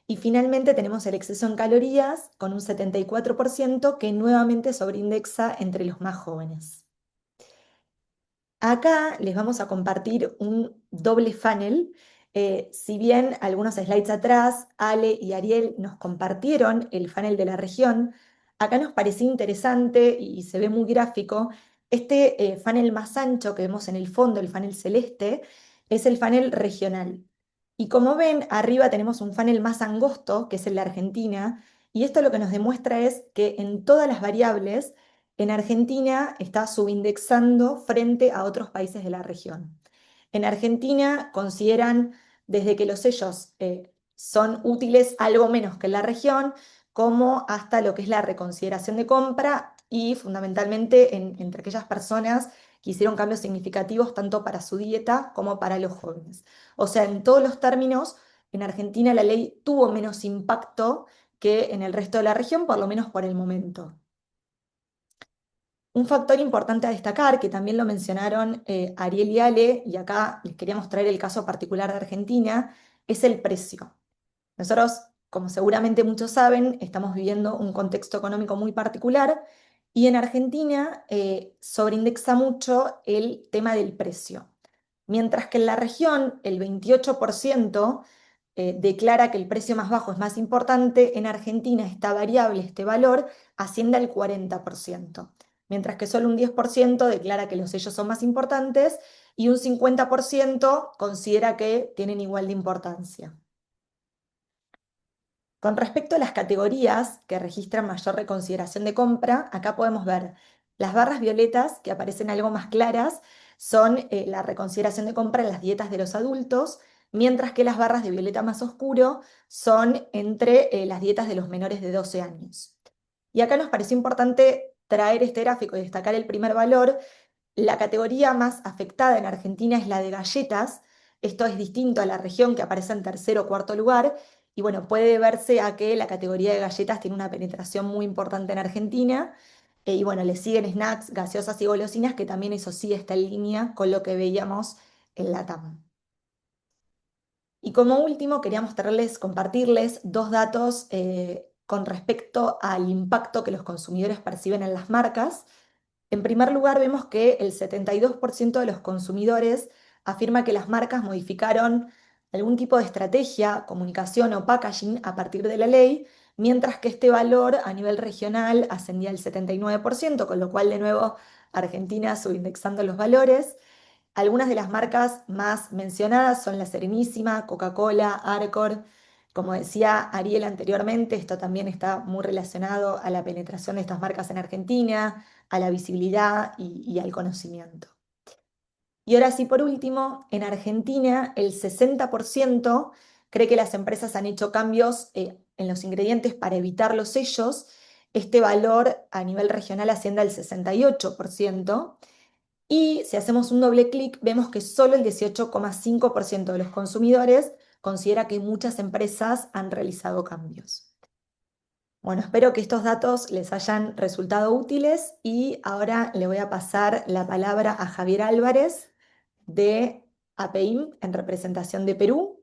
Y finalmente tenemos el exceso en calorías con un 74% que nuevamente sobreindexa entre los más jóvenes. Acá les vamos a compartir un doble funnel. Si bien algunos slides atrás, Ale y Ariel nos compartieron el funnel de la región, acá nos pareció interesante y se ve muy gráfico. Este funnel más ancho que vemos en el fondo, el funnel celeste, es el funnel regional. Y como ven, arriba tenemos un funnel más angosto, que es el de Argentina, y esto lo que nos demuestra es que en todas las variables, en Argentina está subindexando frente a otros países de la región. En Argentina consideran desde que los sellos son útiles algo menos que en la región, como hasta lo que es la reconsideración de compra y fundamentalmente entre aquellas personas que hicieron cambios significativos tanto para su dieta como para los jóvenes. O sea, en todos los términos, en Argentina la ley tuvo menos impacto que en el resto de la región, por lo menos por el momento. Un factor importante a destacar, que también lo mencionaron Ariel y Ale, y acá les queríamos traer el caso particular de Argentina, es el precio. Nosotros, como seguramente muchos saben, estamos viviendo un contexto económico muy particular y en Argentina sobreindexa mucho el tema del precio. Mientras que en la región el 28% declara que el precio más bajo es más importante, en Argentina esta variable, este valor, asciende al 40%, mientras que solo un 10% declara que los sellos son más importantes y un 50% considera que tienen igual de importancia. Con respecto a las categorías que registran mayor reconsideración de compra, acá podemos ver las barras violetas, que aparecen algo más claras, son la reconsideración de compra en las dietas de los adultos, mientras que las barras de violeta más oscuro son entre las dietas de los menores de 12 años. Y acá nos pareció importante traer este gráfico y destacar el primer valor. La categoría más afectada en Argentina es la de galletas. Esto es distinto a la región que aparece en tercer o cuarto lugar. Y bueno, puede deberse a que la categoría de galletas tiene una penetración muy importante en Argentina. Y bueno, le siguen snacks, gaseosas y golosinas, que también eso sí está en línea con lo que veíamos en la TAM. Y como último, quería compartirles dos datos con respecto al impacto que los consumidores perciben en las marcas. En primer lugar, vemos que el 72% de los consumidores afirma que las marcas modificaron algún tipo de estrategia, comunicación o packaging a partir de la ley, mientras que este valor a nivel regional ascendía al 79%, con lo cual de nuevo Argentina subindexando los valores. Algunas de las marcas más mencionadas son La Serenísima, Coca-Cola, Arcor. Como decía Ariel anteriormente, esto también está muy relacionado a la penetración de estas marcas en Argentina, a la visibilidad y al conocimiento. Y ahora sí, por último, en Argentina el 60% cree que las empresas han hecho cambios en los ingredientes para evitar los sellos. Este valor a nivel regional asciende al 68%. Y si hacemos un doble clic, vemos que solo el 18,5% de los consumidores considera que muchas empresas han realizado cambios. Bueno, espero que estos datos les hayan resultado útiles y ahora le voy a pasar la palabra a Javier Álvarez de APEIM en representación de Perú.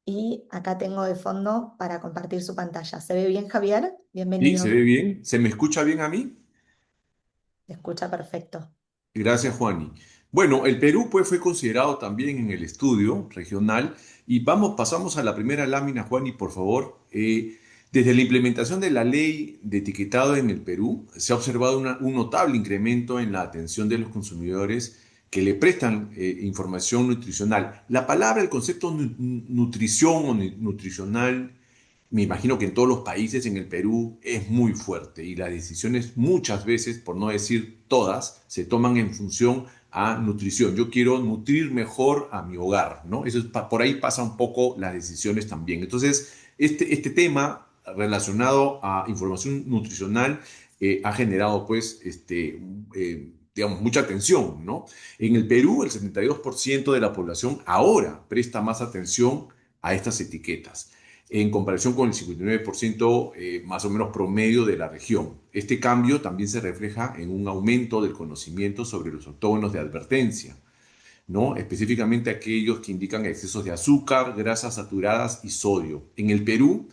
Y acá tengo de fondo para compartir su pantalla. ¿Se ve bien, Javier? Sí, Bienvenido. se ve bien. ¿Se me escucha bien a mí? Se escucha perfecto. Gracias, Juani. Bueno, el Perú pues fue considerado también en el estudio regional y pasamos a la primera lámina, Juani, por favor. Desde la implementación de la ley de etiquetado en el Perú, se ha observado un notable incremento en la atención de los consumidores que le prestan información nutricional. La palabra, el concepto nutrición o nutricional, me imagino que en todos los países, en el Perú, es muy fuerte y las decisiones muchas veces, por no decir todas, se toman en función a nutrición. Yo quiero nutrir mejor a mi hogar, ¿no? Eso es, por ahí pasa un poco las decisiones también. Entonces, este tema relacionado a información nutricional ha generado, pues, digamos, mucha atención, ¿no? En el Perú, el 72% de la población ahora presta más atención a estas etiquetas, en comparación con el 59% más o menos promedio de la región. Este cambio también se refleja en un aumento del conocimiento sobre los octógonos de advertencia, ¿no? Específicamente aquellos que indican excesos de azúcar, grasas saturadas y sodio. En el Perú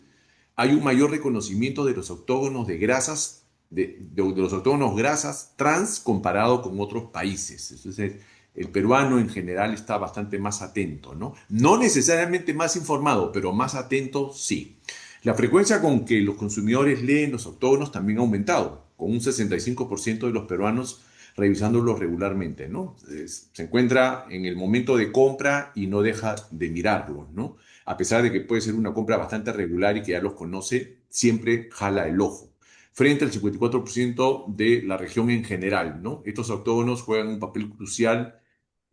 hay un mayor reconocimiento de los octógonos de grasas, de los octógonos grasas trans comparado con otros países. Entonces, el peruano en general está bastante más atento, ¿no? No necesariamente más informado, pero más atento sí. La frecuencia con que los consumidores leen los octógonos también ha aumentado, con un 65% de los peruanos revisándolos regularmente, ¿no? Se encuentra en el momento de compra y no deja de mirarlos, ¿no? A pesar de que puede ser una compra bastante regular y que ya los conoce, siempre jala el ojo, frente al 54% de la región en general, ¿no? Estos octógonos juegan un papel crucial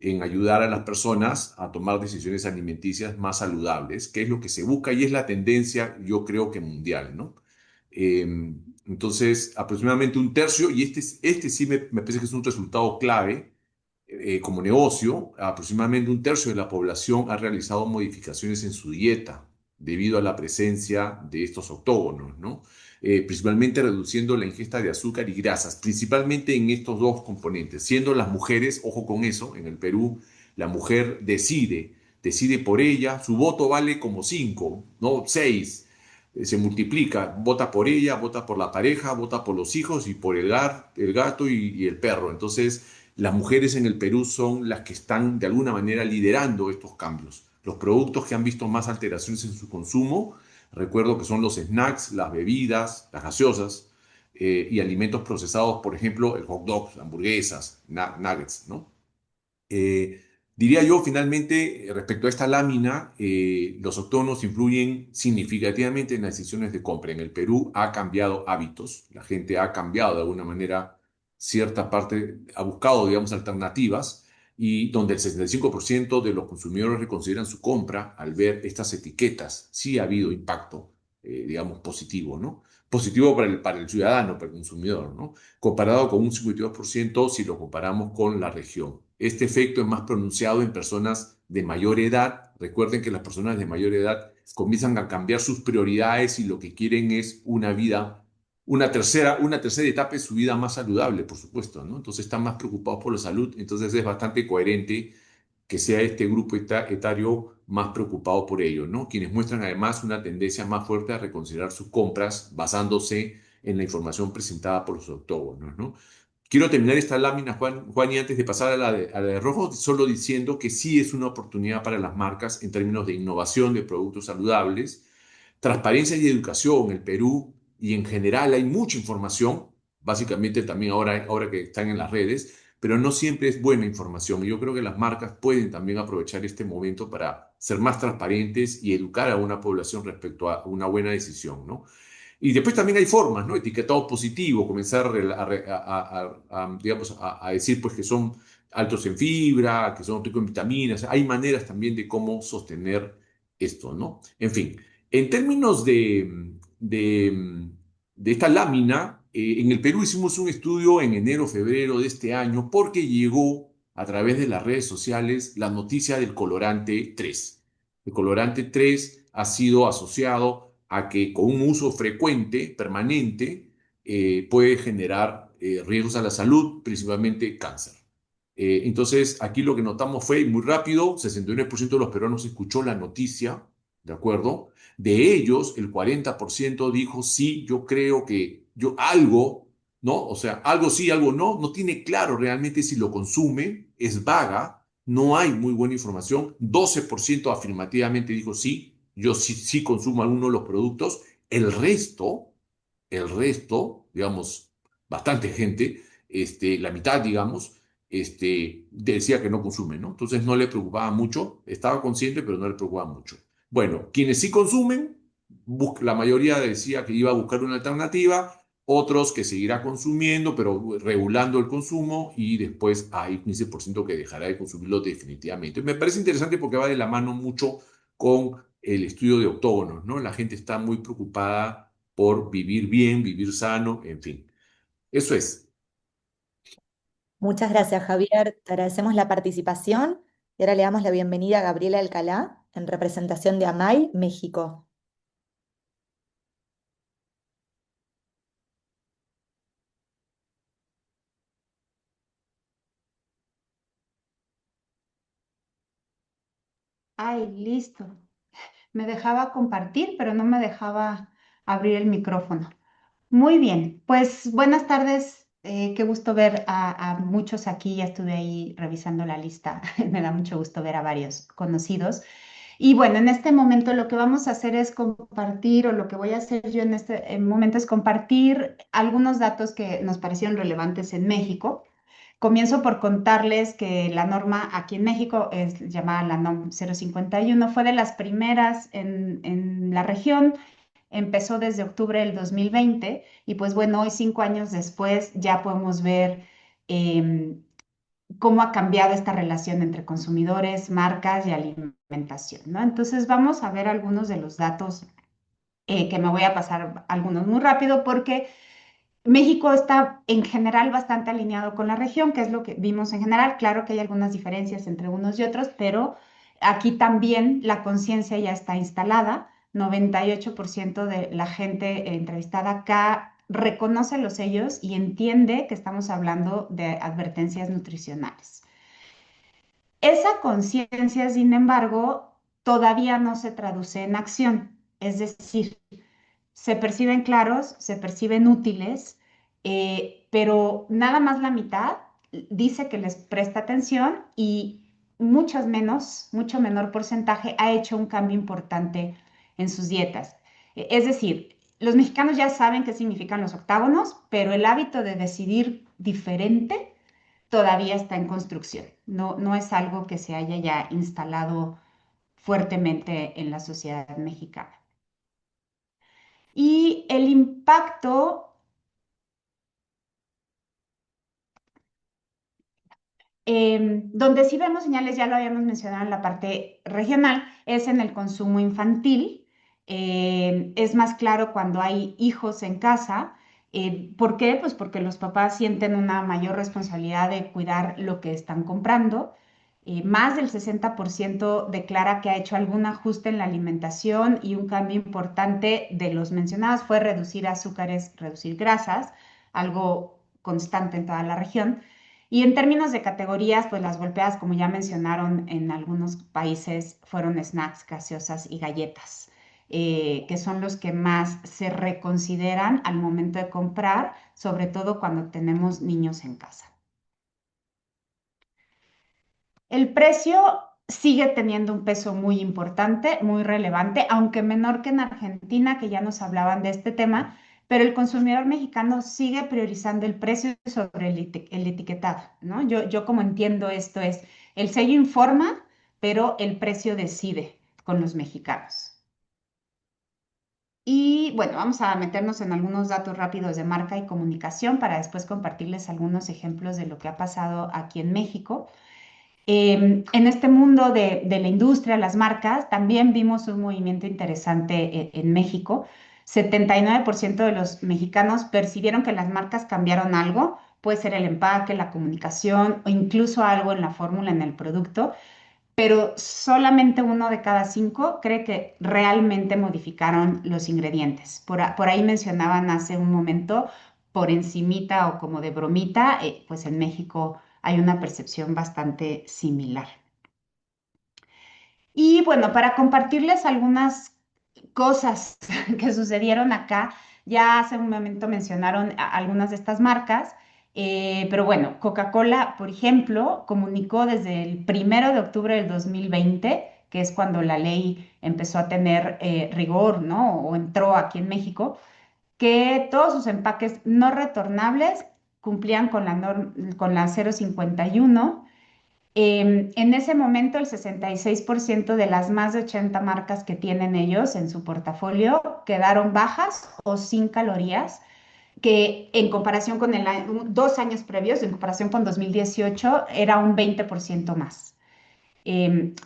en ayudar a las personas a tomar decisiones alimenticias más saludables, que es lo que se busca y es la tendencia, yo creo que mundial, ¿no? Eh, entonces, aproximadamente un tercio, y este sí me parece que es un resultado clave, como negocio, aproximadamente un tercio de la población ha realizado modificaciones en su dieta debido a la presencia de estos octógonos, ¿no? Principalmente reduciendo la ingesta de azúcar y grasas, principalmente en estos dos componentes, siendo las mujeres, ojo con eso, en el Perú, la mujer decide por ella, su voto vale como 5, no 6, se multiplica, vota por ella, vota por la pareja, vota por los hijos y por el gato y el perro. Entonces, las mujeres en el Perú son las que están de alguna manera liderando estos cambios. Los productos que han visto más alteraciones en su consumo, recuerdo que son los snacks, las bebidas, las gaseosas y alimentos procesados, por ejemplo, el hot dog, hamburguesas, nuggets, ¿no? Diría yo, finalmente, respecto a esta lámina, los octógonos influyen significativamente en las decisiones de compra. En el Perú ha cambiado hábitos, la gente ha cambiado de alguna manera cierta parte, ha buscado, digamos, alternativas y donde el 65% de los consumidores reconsideran su compra al ver estas etiquetas. Sí ha habido impacto, digamos, positivo, ¿no? Positivo para el ciudadano, para el consumidor, ¿no? Comparado con un 52% si lo comparamos con la región. Este efecto es más pronunciado en personas de mayor edad. Recuerden que las personas de mayor edad comienzan a cambiar sus prioridades y lo que quieren es una vida, una tercera etapa de su vida más saludable, por supuesto, ¿no? Entonces están más preocupados por la salud. Entonces es bastante coherente que sea este grupo etario más preocupado por ello, ¿no? Quienes muestran además una tendencia más fuerte a reconsiderar sus compras basándose en la información presentada por los octógonos, ¿no? Quiero terminar esta lámina, Juan, y antes de pasar a la de rojo, solo diciendo que sí es una oportunidad para las marcas en términos de innovación de productos saludables, transparencia y educación. En el Perú y en general hay mucha información, básicamente también ahora que están en las redes, pero no siempre es buena información. Y yo creo que las marcas pueden también aprovechar este momento para ser más transparentes y educar a una población respecto a una buena decisión, ¿no? Y después también hay formas, ¿no? Etiquetado positivo, comenzar digamos, a decir pues, que son altos en fibra, que son ricos en vitaminas. Hay maneras también de cómo sostener esto, ¿no? En fin, en términos de esta lámina, en el Perú hicimos un estudio en enero, febrero de este año, porque llegó a través de las redes sociales la noticia del colorante 3. El colorante 3 ha sido asociado a que con un uso frecuente, permanente, puede generar riesgos a la salud, principalmente cáncer. Entonces, aquí lo que notamos fue muy rápido, 69% de los peruanos escuchó la noticia, ¿de acuerdo? De ellos, el 40% dijo, sí, yo creo que yo algo, ¿no? O sea, algo sí, algo no, no tiene claro realmente si lo consume, es vaga, no hay muy buena información, 12% afirmativamente dijo, sí, yo sí, sí consumo alguno de los productos, el resto, digamos, bastante gente, la mitad, digamos, decía que no consume, ¿no? Entonces no le preocupaba mucho, estaba consciente, pero no le preocupaba mucho. Bueno, quienes sí consumen, la mayoría decía que iba a buscar una alternativa, otros que seguirá consumiendo, pero regulando el consumo, y después hay 15% que dejará de consumirlo definitivamente. Me parece interesante porque va de la mano mucho con el estudio de octógonos, ¿no? La gente está muy preocupada por vivir bien, vivir sano, en fin. Eso es. Muchas gracias, Javier. Te agradecemos la participación y ahora le damos la bienvenida a Gabriela Alcalá en representación de AMAI, México. Ay, listo. Me dejaba compartir, pero no me dejaba abrir el micrófono. Muy bien, pues buenas tardes. Qué gusto ver a muchos aquí. Ya estuve ahí revisando la lista. Me da mucho gusto ver a varios conocidos. Y bueno, en este momento lo que vamos a hacer es compartir, o lo que voy a hacer yo en este momento es compartir algunos datos que nos parecieron relevantes en México. Comienzo por contarles que la norma aquí en México es llamada la NOM 051, fue de las primeras en la región, empezó desde octubre del 2020 y pues bueno, hoy 5 años después ya podemos ver cómo ha cambiado esta relación entre consumidores, marcas y alimentación, ¿no? Entonces vamos a ver algunos de los datos que me voy a pasar algunos muy rápido porque México está en general bastante alineado con la región, que es lo que vimos en general. Claro que hay algunas diferencias entre unos y otros, pero aquí también la conciencia ya está instalada. 98% de la gente entrevistada acá reconoce los sellos y entiende que estamos hablando de advertencias nutricionales. Esa conciencia, sin embargo, todavía no se traduce en acción. Es decir, se perciben claros, se perciben útiles, pero nada más la mitad dice que les presta atención y mucho menor porcentaje ha hecho un cambio importante en sus dietas. Es decir, los mexicanos ya saben qué significan los octágonos, pero el hábito de decidir diferente todavía está en construcción. No, no es algo que se haya ya instalado fuertemente en la sociedad mexicana. Y el impacto, donde sí vemos señales, ya lo habíamos mencionado en la parte regional, es en el consumo infantil. Es más claro cuando hay hijos en casa. ¿Por qué? Pues porque los papás sienten una mayor responsabilidad de cuidar lo que están comprando. Más del 60% declara que ha hecho algún ajuste en la alimentación, y un cambio importante de los mencionados fue reducir azúcares, reducir grasas, algo constante en toda la región. Y en términos de categorías, pues las golpeadas, como ya mencionaron, en algunos países fueron snacks, gaseosas y galletas, que son los que más se reconsideran al momento de comprar, sobre todo cuando tenemos niños en casa. El precio sigue teniendo un peso muy importante, muy relevante, aunque menor que en Argentina, que ya nos hablaban de este tema, pero el consumidor mexicano sigue priorizando el precio sobre el etiquetado, ¿no? Yo como entiendo esto es, el sello informa, pero el precio decide con los mexicanos. Y bueno, vamos a meternos en algunos datos rápidos de marca y comunicación para después compartirles algunos ejemplos de lo que ha pasado aquí en México. En este mundo de la industria, las marcas, también vimos un movimiento interesante en México. 79% de los mexicanos percibieron que las marcas cambiaron algo, puede ser el empaque, la comunicación o incluso algo en la fórmula, en el producto, pero solamente 1 de cada 5 cree que realmente modificaron los ingredientes. Por ahí mencionaban hace un momento, por encimita o como de bromita, pues en México hay una percepción bastante similar. Y bueno, para compartirles algunas cosas que sucedieron acá, ya hace un momento mencionaron algunas de estas marcas, pero bueno, Coca-Cola, por ejemplo, comunicó desde el 1 de octubre del 2020, que es cuando la ley empezó a tener rigor, ¿no? O entró aquí en México, que todos sus empaques no retornables cumplían con la 051. En ese momento, el 66% de las más de 80 marcas que tienen ellos en su portafolio quedaron bajas o sin calorías, que en comparación con 2 años previos, en comparación con 2018, era un 20% más.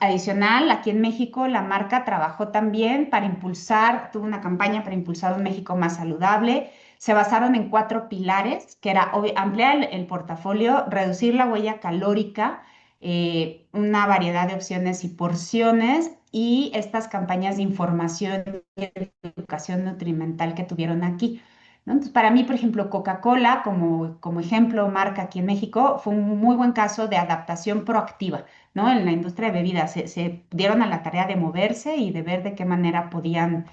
Adicional, aquí en México, la marca trabajó también para impulsar, tuvo una campaña para impulsar un México más saludable. Se basaron en 4 pilares, que era ampliar el portafolio, reducir la huella calórica, una variedad de opciones y porciones, y estas campañas de información y educación nutrimental que tuvieron aquí, ¿no? Entonces, para mí, por ejemplo, Coca-Cola, como ejemplo, marca aquí en México, fue un muy buen caso de adaptación proactiva, ¿no? En la industria de bebidas se dieron a la tarea de moverse y de ver de qué manera podían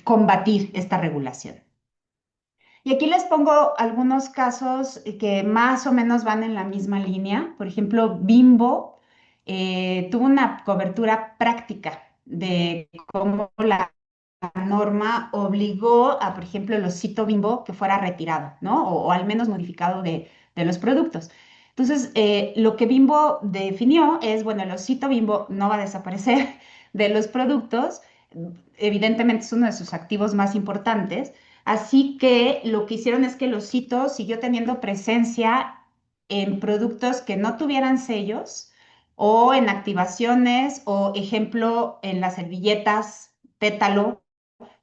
combatir esta regulación. Y aquí les pongo algunos casos que más o menos van en la misma línea. Por ejemplo, Bimbo tuvo una cobertura práctica de cómo la norma obligó a, por ejemplo, el osito Bimbo que fuera retirado, ¿no? O al menos modificado de los productos. Entonces, lo que Bimbo definió es, bueno, el osito Bimbo no va a desaparecer de los productos, evidentemente es uno de sus activos más importantes, así que lo que hicieron es que el osito siguió teniendo presencia en productos que no tuvieran sellos o en activaciones o, ejemplo, en las servilletas Pétalo,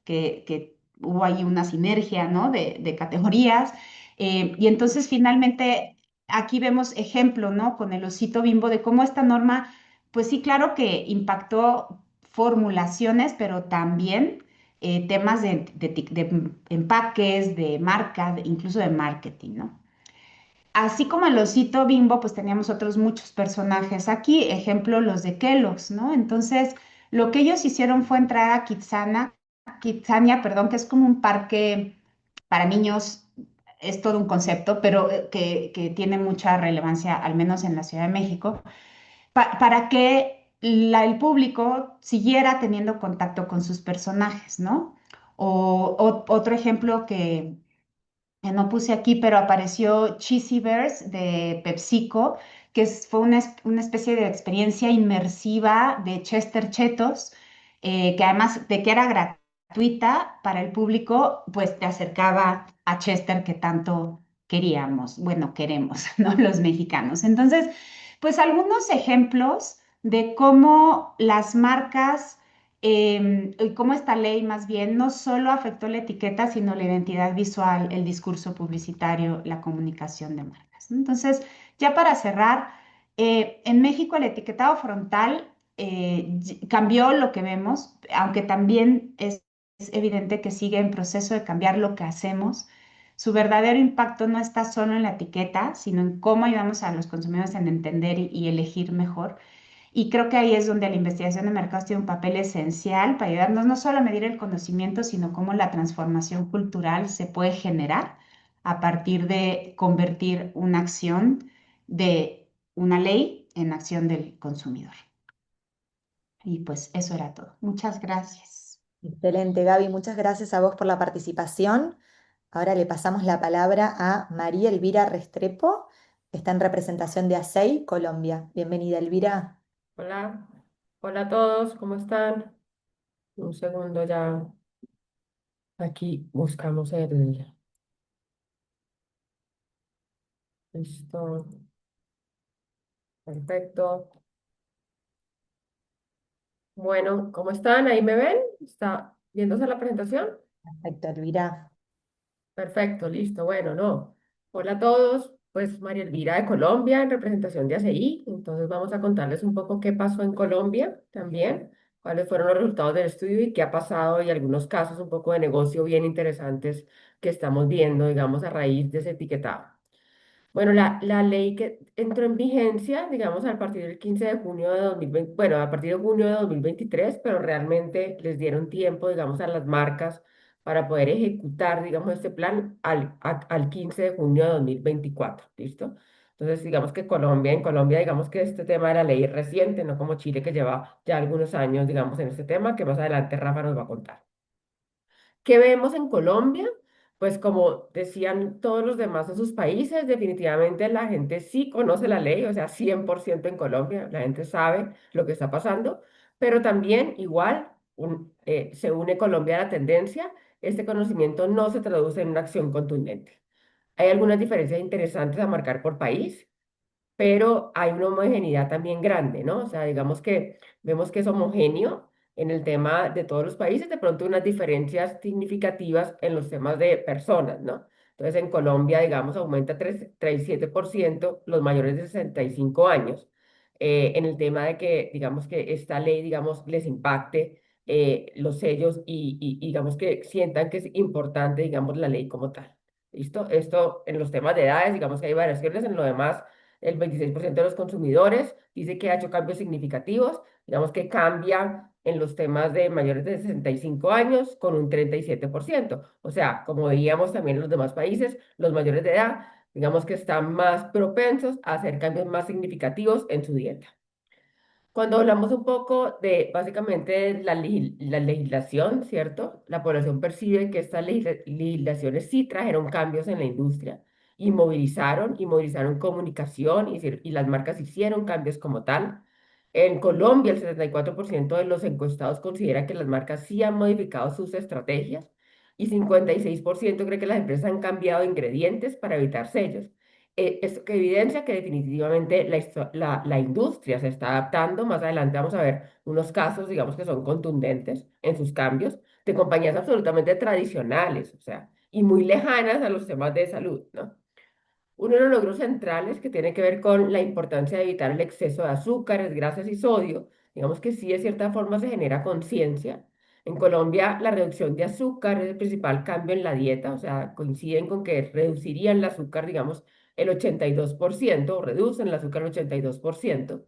que hubo ahí una sinergia, ¿no? de categorías. Y entonces finalmente aquí vemos ejemplo, ¿no? Con el osito Bimbo de cómo esta norma, pues sí, claro que impactó formulaciones, pero también temas de empaques, de marca, incluso de marketing, ¿no? Así como el osito Bimbo, pues teníamos otros muchos personajes aquí, ejemplo, los de Kellogg's, ¿no? Entonces, lo que ellos hicieron fue entrar a Kitsania, perdón, que es como un parque para niños, es todo un concepto, pero que tiene mucha relevancia, al menos en la Ciudad de México, para que el público siguiera teniendo contacto con sus personajes, ¿no? Otro ejemplo que no puse aquí, pero apareció Cheesy Bears de PepsiCo, que fue una especie de experiencia inmersiva de Chester Chetos, que además de que era gratuita para el público, pues te acercaba a Chester que tanto queríamos, bueno, queremos, ¿no? Los mexicanos. Entonces, pues algunos ejemplos de cómo las marcas y cómo esta ley más bien no solo afectó la etiqueta, sino la identidad visual, el discurso publicitario, la comunicación de marcas, ¿no? Entonces, ya para cerrar, en México el etiquetado frontal cambió lo que vemos, aunque también es evidente que sigue en proceso de cambiar lo que hacemos. Su verdadero impacto no está solo en la etiqueta, sino en cómo ayudamos a los consumidores en entender y elegir mejor. Y creo que ahí es donde la investigación de mercados tiene un papel esencial para ayudarnos no solo a medir el conocimiento, sino cómo la transformación cultural se puede generar a partir de convertir una acción de una ley en acción del consumidor. Y pues eso era todo. Muchas gracias. Excelente, Gaby. Muchas gracias a vos por la participación. Ahora le pasamos la palabra a María Elvira Restrepo, que está en representación de ASEI, Colombia. Bienvenida, Elvira. Hola, hola a todos, ¿cómo están? Un segundo ya, aquí buscamos listo, perfecto. Bueno, ¿cómo están? ¿Ahí me ven? ¿Está viéndose la presentación? Perfecto, Elvira. Perfecto, listo, bueno, no. Hola a todos, pues María Elvira de Colombia en representación de ACI. Entonces vamos a contarles un poco qué pasó en Colombia también, cuáles fueron los resultados del estudio y qué ha pasado y algunos casos un poco de negocio bien interesantes que estamos viendo, digamos, a raíz de ese etiquetado. Bueno, la ley que entró en vigencia, digamos, a partir del 15 de junio de 2020, bueno, a partir de junio de 2023, pero realmente les dieron tiempo, digamos, a las marcas para poder ejecutar, digamos, este plan al 15 de junio de 2024, ¿listo? Entonces, digamos que en Colombia, digamos que este tema de la ley es reciente, no como Chile, que lleva ya algunos años, digamos, en este tema, que más adelante Rafa nos va a contar. ¿Qué vemos en Colombia? Pues como decían todos los demás de sus países, definitivamente la gente sí conoce la ley, o sea, 100% en Colombia, la gente sabe lo que está pasando, pero también igual se une Colombia a la tendencia este conocimiento no se traduce en una acción contundente. Hay algunas diferencias interesantes a marcar por país, pero hay una homogeneidad también grande, ¿no? O sea, digamos que vemos que es homogéneo en el tema de todos los países, de pronto unas diferencias significativas en los temas de personas, ¿no? Entonces, en Colombia, digamos, aumenta 37% los mayores de 65 años, en el tema de que, digamos, que esta ley, digamos, les impacte los sellos y digamos, que sientan que es importante, digamos, la ley como tal. ¿Listo? Esto en los temas de edades, digamos que hay variaciones, en lo demás el 26% de los consumidores dice que ha hecho cambios significativos, digamos que cambia en los temas de mayores de 65 años con un 37%. O sea, como veíamos también en los demás países, los mayores de edad, digamos que están más propensos a hacer cambios más significativos en su dieta. Cuando hablamos un poco de básicamente la legislación, ¿cierto? La población percibe que estas legislaciones sí trajeron cambios en la industria y movilizaron comunicación y las marcas hicieron cambios como tal. En Colombia, el 74% de los encuestados considera que las marcas sí han modificado sus estrategias y 56% cree que las empresas han cambiado ingredientes para evitar sellos. Esto que evidencia que definitivamente la industria se está adaptando. Más adelante vamos a ver unos casos, digamos, que son contundentes en sus cambios de compañías absolutamente tradicionales, o sea, y muy lejanas a los temas de salud, ¿no? Uno de los logros centrales que tiene que ver con la importancia de evitar el exceso de azúcares, grasas y sodio, digamos que sí, de cierta forma se genera conciencia. En Colombia, la reducción de azúcar es el principal cambio en la dieta, o sea, coinciden con que reducirían el azúcar, digamos, el 82%, o reducen el azúcar el 82%.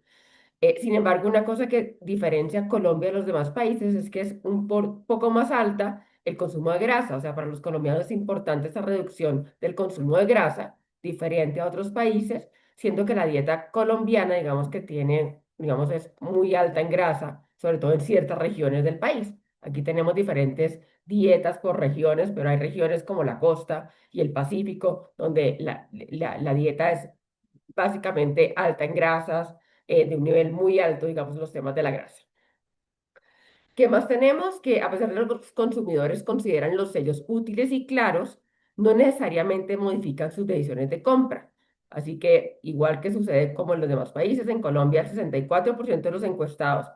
Sin embargo, una cosa que diferencia a Colombia de los demás países es que es poco más alta el consumo de grasa. O sea, para los colombianos es importante esa reducción del consumo de grasa, diferente a otros países, siendo que la dieta colombiana, digamos que tiene, digamos, es muy alta en grasa, sobre todo en ciertas regiones del país. Aquí tenemos diferentes dietas por regiones, pero hay regiones como la costa y el Pacífico, donde la dieta es básicamente alta en grasas, de un nivel muy alto, digamos, los temas de la grasa. ¿Qué más tenemos? Que a pesar de que los consumidores consideran los sellos útiles y claros, no necesariamente modifican sus decisiones de compra. Así que, igual que sucede como en los demás países, en Colombia el 64% de los encuestados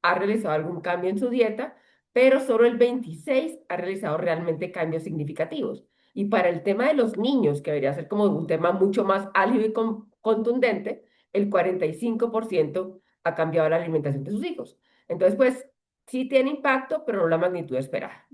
ha realizado algún cambio en su dieta, pero solo el 26% ha realizado realmente cambios significativos. Y para el tema de los niños, que debería ser como un tema mucho más álgido y contundente, el 45% ha cambiado la alimentación de sus hijos. Entonces, pues, sí tiene impacto, pero no la magnitud esperada.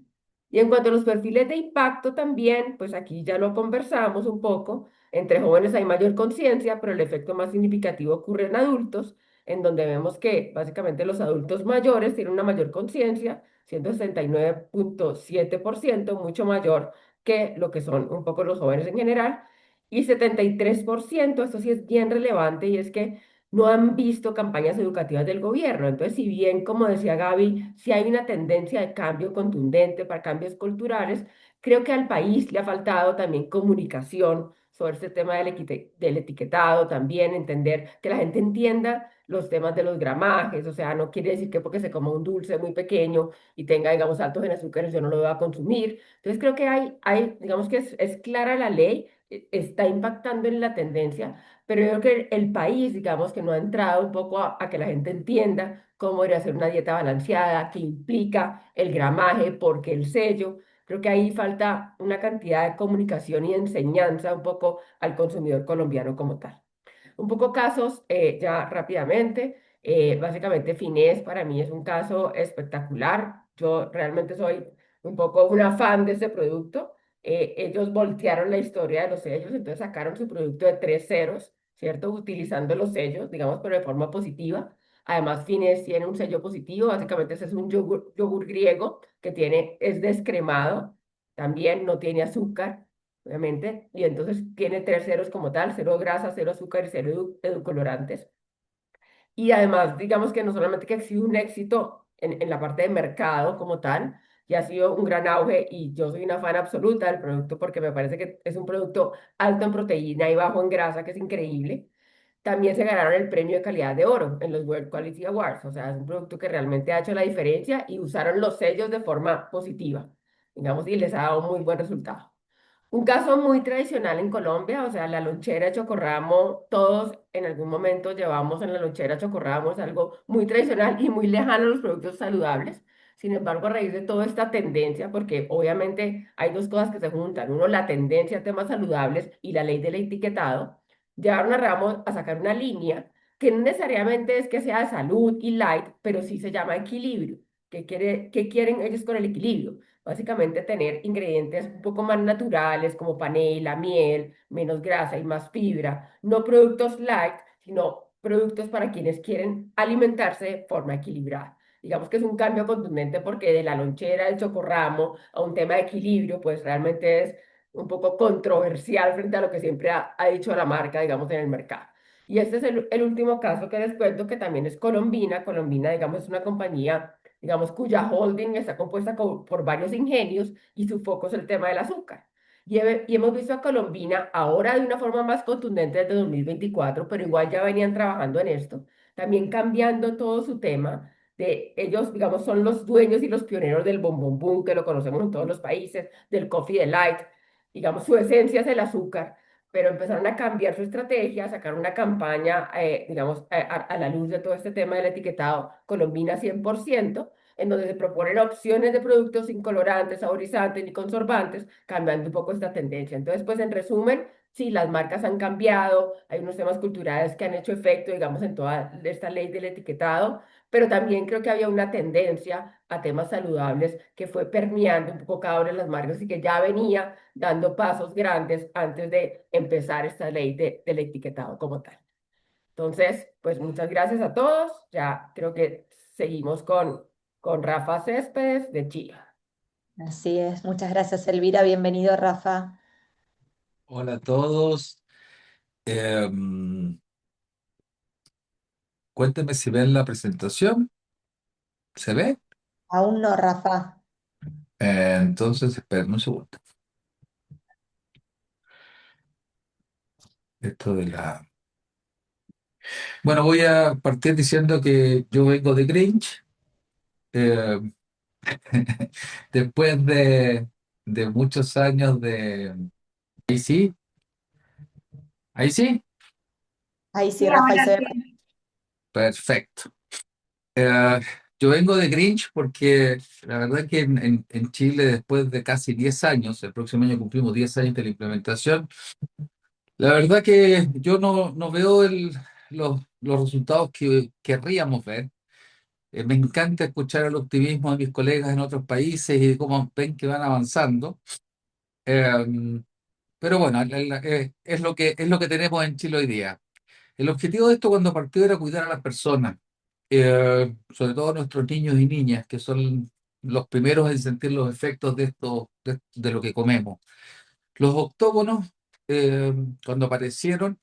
Y en cuanto a los perfiles de impacto también, pues aquí ya lo conversamos un poco, entre jóvenes hay mayor conciencia, pero el efecto más significativo ocurre en adultos, en donde vemos que básicamente los adultos mayores tienen una mayor conciencia, siendo 69.7%, mucho mayor que lo que son un poco los jóvenes en general, y 73%, esto sí es bien relevante, y es que no han visto campañas educativas del gobierno. Entonces, si bien, como decía Gaby, si hay una tendencia de cambio contundente para cambios culturales, creo que al país le ha faltado también comunicación sobre este tema del etiquetado, también entender que la gente entienda los temas de los gramajes, o sea, no quiere decir que porque se coma un dulce muy pequeño y tenga, digamos, altos en azúcares, yo no lo voy a consumir. Entonces, creo que digamos que es clara la ley, está impactando en la tendencia, pero yo creo que el país, digamos, que no ha entrado un poco a que la gente entienda cómo debería ser una dieta balanceada, qué implica el gramaje, porque el sello. Creo que ahí falta una cantidad de comunicación y enseñanza un poco al consumidor colombiano como tal. Un poco casos, ya rápidamente. Básicamente, Finés para mí es un caso espectacular. Yo realmente soy un poco una fan de ese producto. Ellos voltearon la historia de los sellos, entonces sacaron su producto de 3 ceros, ¿cierto? Utilizando los sellos, digamos, pero de forma positiva. Además, Fines tiene un sello positivo, básicamente ese es un yogur griego que es descremado, también no tiene azúcar, obviamente, y entonces tiene 3 ceros como tal: cero grasa, cero azúcar y cero edulcorantes. Y además, digamos que no solamente que ha sido un éxito en la parte de mercado como tal, y ha sido un gran auge, y yo soy una fan absoluta del producto porque me parece que es un producto alto en proteína y bajo en grasa, que es increíble. También se ganaron el premio de calidad de oro en los World Quality Awards, o sea, es un producto que realmente ha hecho la diferencia y usaron los sellos de forma positiva. digamos, y les ha dado muy buen resultado. Un caso muy tradicional en Colombia, o sea, la lonchera de chocorramo, todos en algún momento llevamos en la lonchera chocorramo, es algo muy tradicional y muy lejano a los productos saludables. Sin embargo, a raíz de toda esta tendencia, porque obviamente hay dos cosas que se juntan, uno, la tendencia a temas saludables y la ley del etiquetado, llevaron a Ramos a sacar una línea que no necesariamente es que sea de salud y light, pero sí se llama equilibrio. ¿Qué quieren ellos con el equilibrio? Básicamente tener ingredientes un poco más naturales como panela, miel, menos grasa y más fibra. No productos light, sino productos para quienes quieren alimentarse de forma equilibrada. Digamos que es un cambio contundente porque de la lonchera del chocorramo a un tema de equilibrio, pues realmente es un poco controversial frente a lo que siempre ha dicho la marca, digamos, en el mercado. Y este es el último caso que les cuento, que también es Colombina. Colombina, digamos, es una compañía, digamos, cuya holding está compuesta por varios ingenios y su foco es el tema del azúcar. Y hemos visto a Colombina ahora de una forma más contundente desde 2024, pero igual ya venían trabajando en esto, también cambiando todo su tema. De ellos, digamos, son los dueños y los pioneros del bombón boom, que lo conocemos en todos los países, del coffee delight. Digamos, su esencia es el azúcar, pero empezaron a cambiar su estrategia, a sacar una campaña, digamos, a la luz de todo este tema del etiquetado Colombina 100%, en donde se proponen opciones de productos sin colorantes, saborizantes ni conservantes, cambiando un poco esta tendencia. Entonces, pues en resumen, sí, las marcas han cambiado, hay unos temas culturales que han hecho efecto, digamos, en toda esta ley del etiquetado, pero también creo que había una tendencia a temas saludables que fue permeando un poco cada una de las marcas y que ya venía dando pasos grandes antes de empezar esta ley del etiquetado como tal. Entonces, pues muchas gracias a todos. Ya creo que seguimos con Rafa Céspedes de Chile. Así es, muchas gracias, Elvira. Bienvenido, Rafa. Hola a todos. Em, Cuéntenme si ven la presentación. ¿Se ve? Aún no, Rafa. Entonces, esperen un segundo. Esto de la... Bueno, voy a partir diciendo que yo vengo de Grinch. Em, Después de muchos años de... Ahí sí, ahí sí. Ahí Sí, sí, Rafa, y ahora se ve. sí. Perfecto. Eh, yo vengo de Grinch porque la verdad que en Chile, después de casi 10 años, el próximo año cumplimos 10 años de la implementación. La verdad que yo no veo los resultados que querríamos ver. Me encanta escuchar el optimismo de mis colegas en otros países y cómo ven que van avanzando. Eh, pero bueno, es lo que tenemos en Chile hoy día. El objetivo de esto cuando partió era cuidar a las personas, sobre todo a nuestros niños y niñas, que son los primeros en sentir los efectos de esto, de lo que comemos. Los octógonos, cuando aparecieron,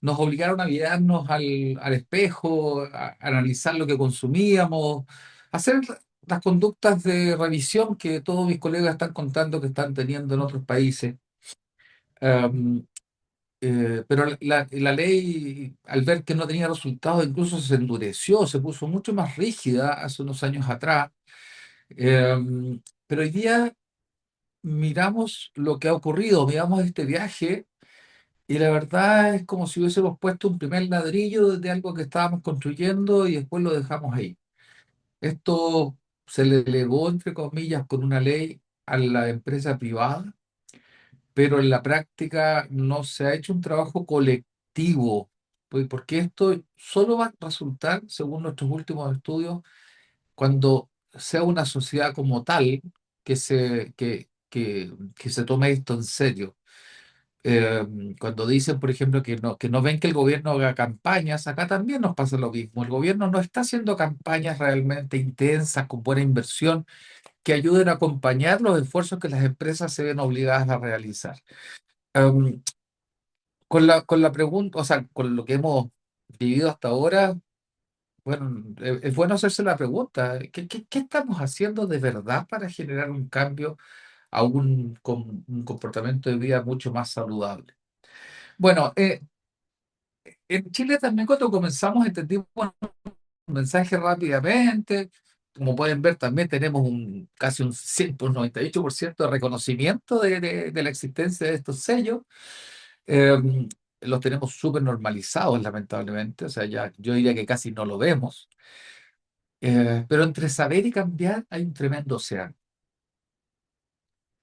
nos obligaron a mirarnos al espejo, a analizar lo que consumíamos, a hacer las conductas de revisión que todos mis colegas están contando que están teniendo en otros países. Em, pero la ley, al ver que no tenía resultados, incluso se endureció, se puso mucho más rígida hace unos años atrás. Pero hoy día miramos lo que ha ocurrido, miramos este viaje. Y la verdad es como si hubiésemos puesto un primer ladrillo de algo que estábamos construyendo y después lo dejamos ahí. Esto se le delegó, entre comillas, con una ley a la empresa privada, pero en la práctica no se ha hecho un trabajo colectivo, porque esto solo va a resultar, según nuestros últimos estudios, cuando sea una sociedad como tal que se tome esto en serio. eh, Cuando dicen, por ejemplo, que no ven que el gobierno haga campañas, acá también nos pasa lo mismo. El gobierno no está haciendo campañas realmente intensas, con buena inversión, que ayuden a acompañar los esfuerzos que las empresas se ven obligadas a realizar. Em, con la pregunta, o sea, con lo que hemos vivido hasta ahora, bueno, es bueno hacerse la pregunta, ¿qué estamos haciendo de verdad para generar un cambio a un comportamiento de vida mucho más saludable? Bueno, en Chile también cuando comenzamos entendimos un mensaje rápidamente. como pueden ver, también tenemos casi un 100, un 98% de reconocimiento de la existencia de estos sellos. Eh, los tenemos súper normalizados, lamentablemente. O sea, ya yo diría que casi no lo vemos. Pero entre saber y cambiar hay un tremendo océano.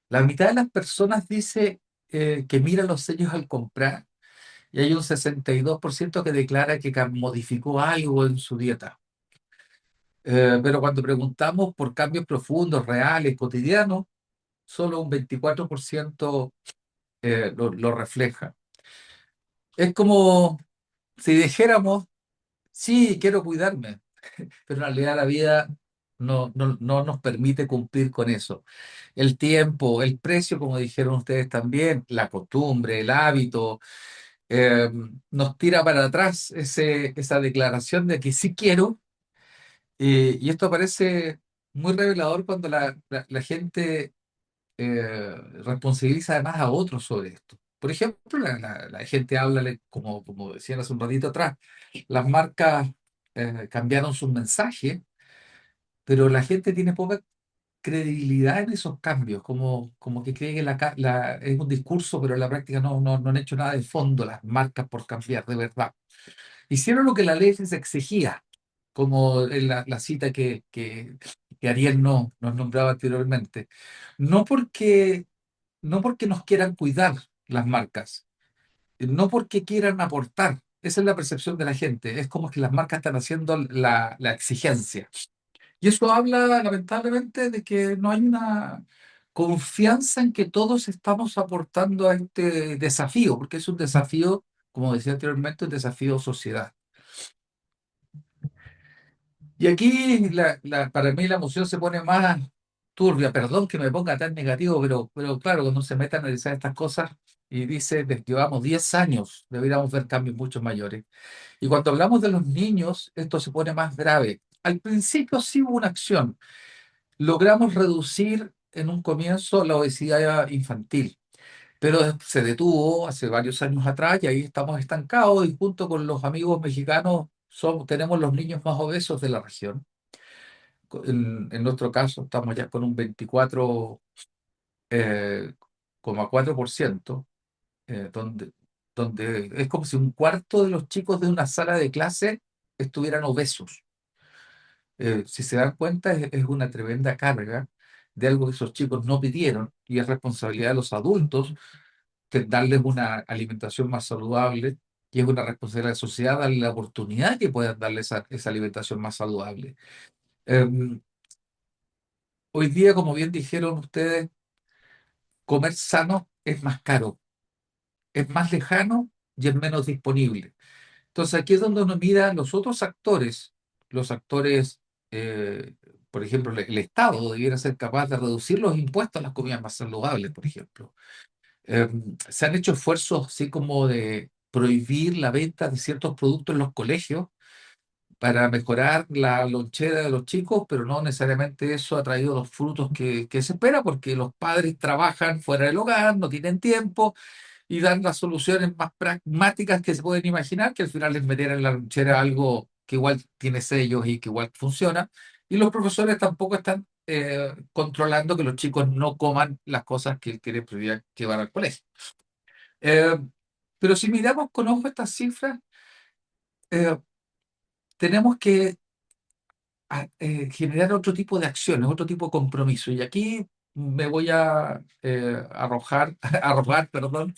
La mitad de las personas dice que mira los sellos al comprar y hay un 62% que declara que modificó algo en su dieta. Pero cuando preguntamos por cambios profundos, reales, cotidianos, solo un 24% lo refleja. Es como si dijéramos, sí, quiero cuidarme, pero en realidad la vida no nos permite cumplir con eso. El tiempo, el precio, como dijeron ustedes también, la costumbre, el hábito, eh, nos tira para atrás esa declaración de que sí quiero, y esto parece muy revelador cuando la gente responsabiliza además a otros sobre esto. Por ejemplo, la gente habla, como decían hace un ratito atrás, las marcas cambiaron sus mensajes, pero la gente tiene poca credibilidad en esos cambios, como que cree que es un discurso, pero en la práctica no han hecho nada de fondo las marcas por cambiar, de verdad. Hicieron lo que la ley les exigía, como en la cita que Ariel nos nombraba anteriormente. No porque, no porque nos quieran cuidar las marcas, no porque quieran aportar. Esa es la percepción de la gente. Es como que las marcas están haciendo la exigencia. Y eso habla, lamentablemente, de que no hay una confianza en que todos estamos aportando a este desafío, porque es un desafío, como decía anteriormente, un desafío sociedad. Y aquí para mí la emoción se pone más turbia. Perdón que me ponga tan negativo, pero claro, cuando se mete a analizar estas cosas y dice, llevamos 10 años, deberíamos ver cambios mucho mayores. Y cuando hablamos de los niños, esto se pone más grave. Al principio sí hubo una acción. Logramos reducir en un comienzo la obesidad infantil, pero se detuvo hace varios años atrás y ahí estamos estancados y junto con los amigos mexicanos tenemos los niños más obesos de la región. En nuestro caso estamos ya con un 24,4%, donde es como si un cuarto de los chicos de una sala de clase estuvieran obesos. Si se dan cuenta, es una tremenda carga de algo que esos chicos no pidieron y es responsabilidad de los adultos que darles una alimentación más saludable y es una responsabilidad de la sociedad darle la oportunidad que puedan darle esa alimentación más saludable. Em, Hoy día, como bien dijeron ustedes, comer sano es más caro, es más lejano y es menos disponible. Entonces aquí es donde uno mira los otros actores, los actores, eh, por ejemplo, el Estado debiera ser capaz de reducir los impuestos a las comidas más saludables, por ejemplo. Se han hecho esfuerzos así como de prohibir la venta de ciertos productos en los colegios para mejorar la lonchera de los chicos, pero no necesariamente eso ha traído los frutos que se espera porque los padres trabajan fuera del hogar, no tienen tiempo y dan las soluciones más pragmáticas que se pueden imaginar, que al final es meter en la lonchera algo que igual tiene sellos y que igual funciona. Y los profesores tampoco están controlando que los chicos no coman las cosas que quieren prohibir llevar al colegio. Eh, pero si miramos con ojo estas cifras, eh, tenemos que generar otro tipo de acciones, otro tipo de compromiso. Y aquí me voy a arrojar, perdón,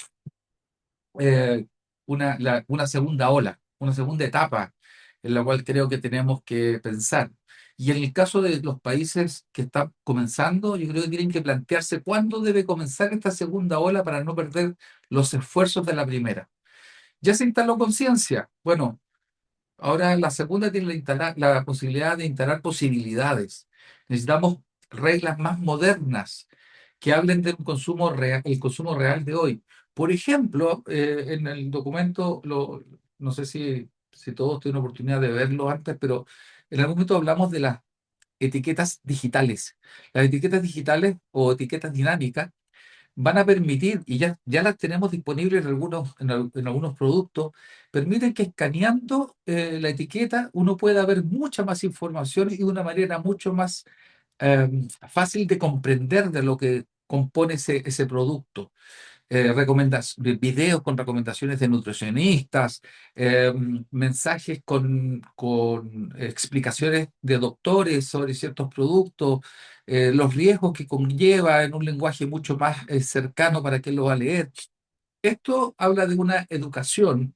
una segunda ola, una segunda etapa en la cual creo que tenemos que pensar. Y en el caso de los países que están comenzando, yo creo que tienen que plantearse cuándo debe comenzar esta segunda ola para no perder los esfuerzos de la primera. Ya se instaló conciencia. Bueno, ahora la segunda tiene la posibilidad de instalar posibilidades. Necesitamos reglas más modernas que hablen del consumo real, el consumo real de hoy. Por ejemplo, en el documento, no sé si todos tienen oportunidad de verlo antes, pero en algún momento hablamos de las etiquetas digitales. Las etiquetas digitales o etiquetas dinámicas van a permitir, y ya las tenemos disponibles en algunos productos, permiten que escaneando la etiqueta uno pueda ver mucha más información y de una manera mucho más eh, fácil de comprender de lo que compone ese producto. Videos con recomendaciones de nutricionistas, mensajes con explicaciones de doctores sobre ciertos productos, los riesgos que conlleva en un lenguaje mucho más cercano para quien lo va a leer. Esto habla de una educación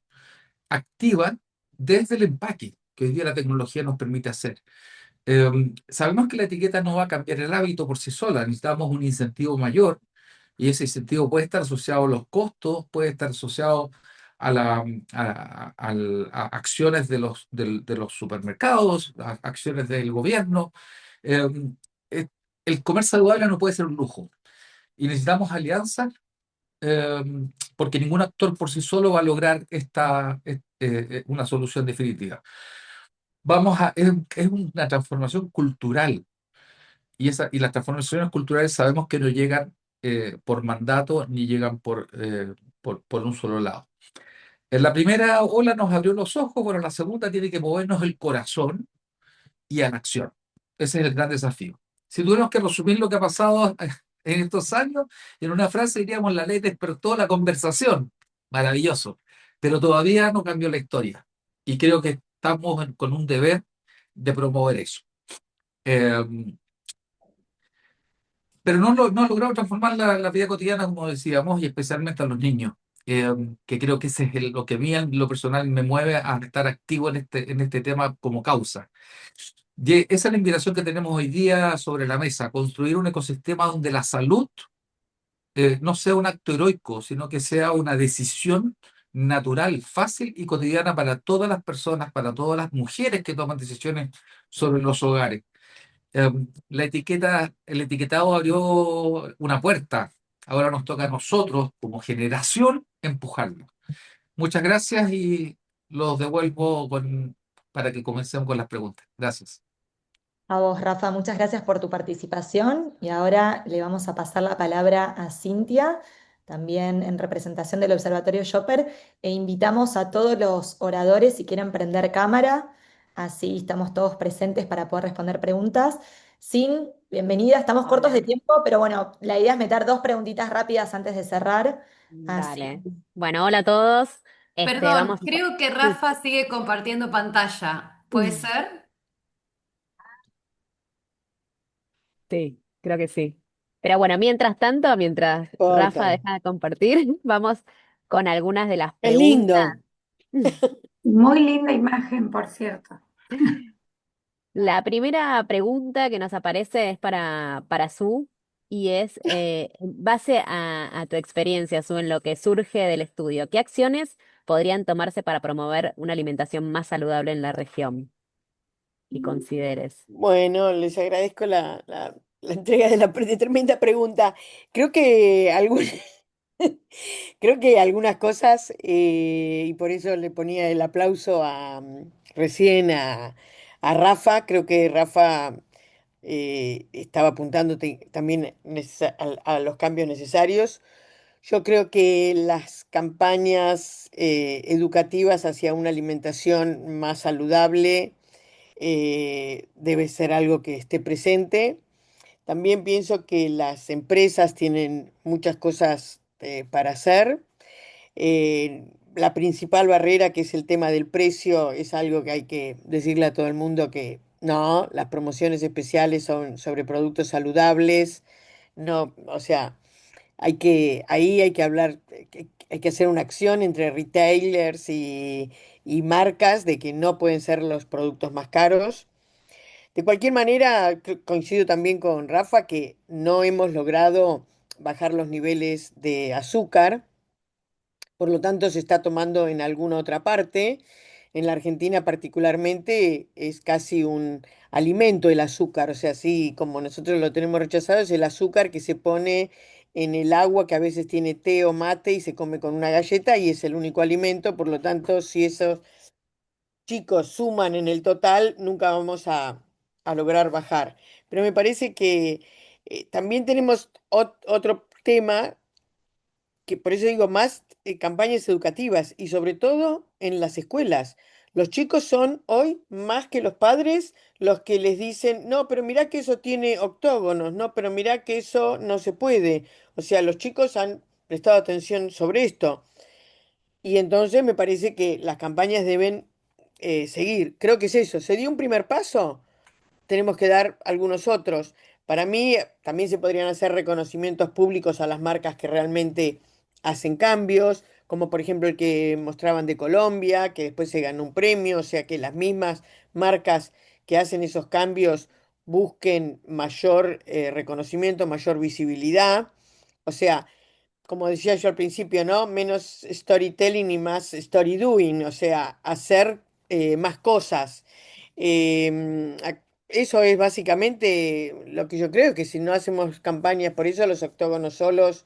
activa desde el empaque que hoy día la tecnología nos permite hacer. Sabemos que la etiqueta no va a cambiar el hábito por sí sola, necesitamos un incentivo mayor y ese incentivo puede estar asociado a los costos, puede estar asociado a acciones de los supermercados, a acciones del gobierno. Eh, eh, el comer saludable no puede ser un lujo y necesitamos alianzas eh, porque ningún actor por sí solo va a lograr una solución definitiva. Es una transformación cultural y las transformaciones culturales sabemos que no llegan por mandato ni llegan por un solo lado. En la primera ola nos abrió los ojos, bueno, la segunda tiene que movernos el corazón y a la acción. Ese es el gran desafío. Si tuviéramos que resumir lo que ha pasado en estos años, en una frase diríamos, la ley despertó la conversación. Maravilloso. Pero todavía no cambió la historia. Y creo que estamos con un deber de promover eso. Eh, pero no ha logrado transformar la vida cotidiana, como decíamos, y especialmente a los niños, eh, que creo que ese es lo que a mí en lo personal me mueve a estar activo en este tema como causa. Y esa es la invitación que tenemos hoy día sobre la mesa, construir un ecosistema donde la salud no sea un acto heroico, sino que sea una decisión natural, fácil y cotidiana para todas las personas, para todas las mujeres que toman decisiones sobre los hogares. El etiquetado abrió una puerta. Ahora nos toca a nosotros, como generación, empujarlo. Muchas gracias y los devuelvo para que comencemos con las preguntas. Gracias. A vos, Rafa, muchas gracias por tu participación y ahora le vamos a pasar la palabra a Cintia, también en representación del Observatorio Shopper, e invitamos a todos los oradores si quieren prender cámara, así estamos todos presentes para poder responder preguntas. Sin, bienvenida, estamos cortos de Hola, tiempo, pero bueno, la idea es meter dos preguntitas rápidas antes de cerrar, así. dale. Bueno, hola a todos. Perdón, Vamos creo que sí. Rafa sigue compartiendo pantalla. ¿Puede ser? Sí, creo que sí. Pero bueno, mientras tanto, mientras Rafa Corta. deja de compartir, vamos con algunas de las Es preguntas. lindo. Muy linda imagen, por cierto. La primera pregunta que nos aparece es para Su y es en base a tu experiencia, Su, en lo que surge del estudio. ¿Qué acciones podrían tomarse para promover una alimentación más saludable en la región? Y consideres. Bueno, les agradezco la entrega de de tremenda pregunta. Creo que creo que algunas cosas, y por eso le ponía el aplauso recién a Rafa, creo que Rafa estaba apuntando también a los cambios necesarios. Yo creo que las campañas educativas hacia una alimentación más saludable debe ser algo que esté presente. También pienso que las empresas tienen muchas cosas para hacer. La principal barrera, que es el tema del precio, es algo que hay que decirle a todo el mundo que no, las promociones especiales son sobre productos saludables. No, o sea, ahí hay que hablar, hay que hacer una acción entre retailers y marcas de que no pueden ser los productos más caros. De cualquier manera, coincido también con Rafa que no hemos logrado bajar los niveles de azúcar, por lo tanto se está tomando en alguna otra parte. En la Argentina particularmente es casi un alimento el azúcar, o sea, así como nosotros lo tenemos rechazado, es el azúcar que se pone en el agua que a veces tiene té o mate y se come con una galleta y es el único alimento, por lo tanto, si esos chicos suman en el total, nunca vamos a lograr bajar. Pero me parece que también tenemos otro tema que por eso digo más campañas educativas y sobre todo en las escuelas. Los chicos son hoy más que los padres los que les dicen, no, pero mirá que eso tiene octógonos, no, pero mirá que eso no se puede. O sea, los chicos han prestado atención sobre esto. Y entonces me parece que las campañas deben seguir. Creo que es eso. ¿Se dio un primer paso? Tenemos que dar algunos otros. Para mí también se podrían hacer reconocimientos públicos a las marcas que realmente hacen cambios, como por ejemplo el que mostraban de Colombia, que después se ganó un premio, o sea que las mismas marcas que hacen esos cambios busquen mayor reconocimiento, mayor visibilidad. O sea, como decía yo al principio, ¿no? Menos storytelling y más story doing, o sea, hacer más cosas. Eso es básicamente lo que yo creo, que si no hacemos campañas por eso, los octógonos solos,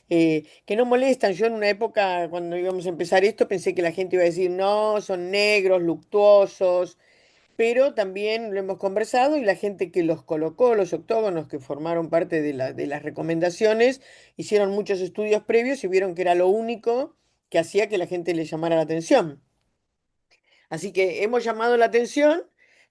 que no molestan. Yo en una época, cuando íbamos a empezar esto, pensé que la gente iba a decir, no, son negros, luctuosos, pero también lo hemos conversado y la gente que los colocó, los octógonos que formaron parte de las recomendaciones, hicieron muchos estudios previos y vieron que era lo único que hacía que la gente le llamara la atención. Así que hemos llamado la atención,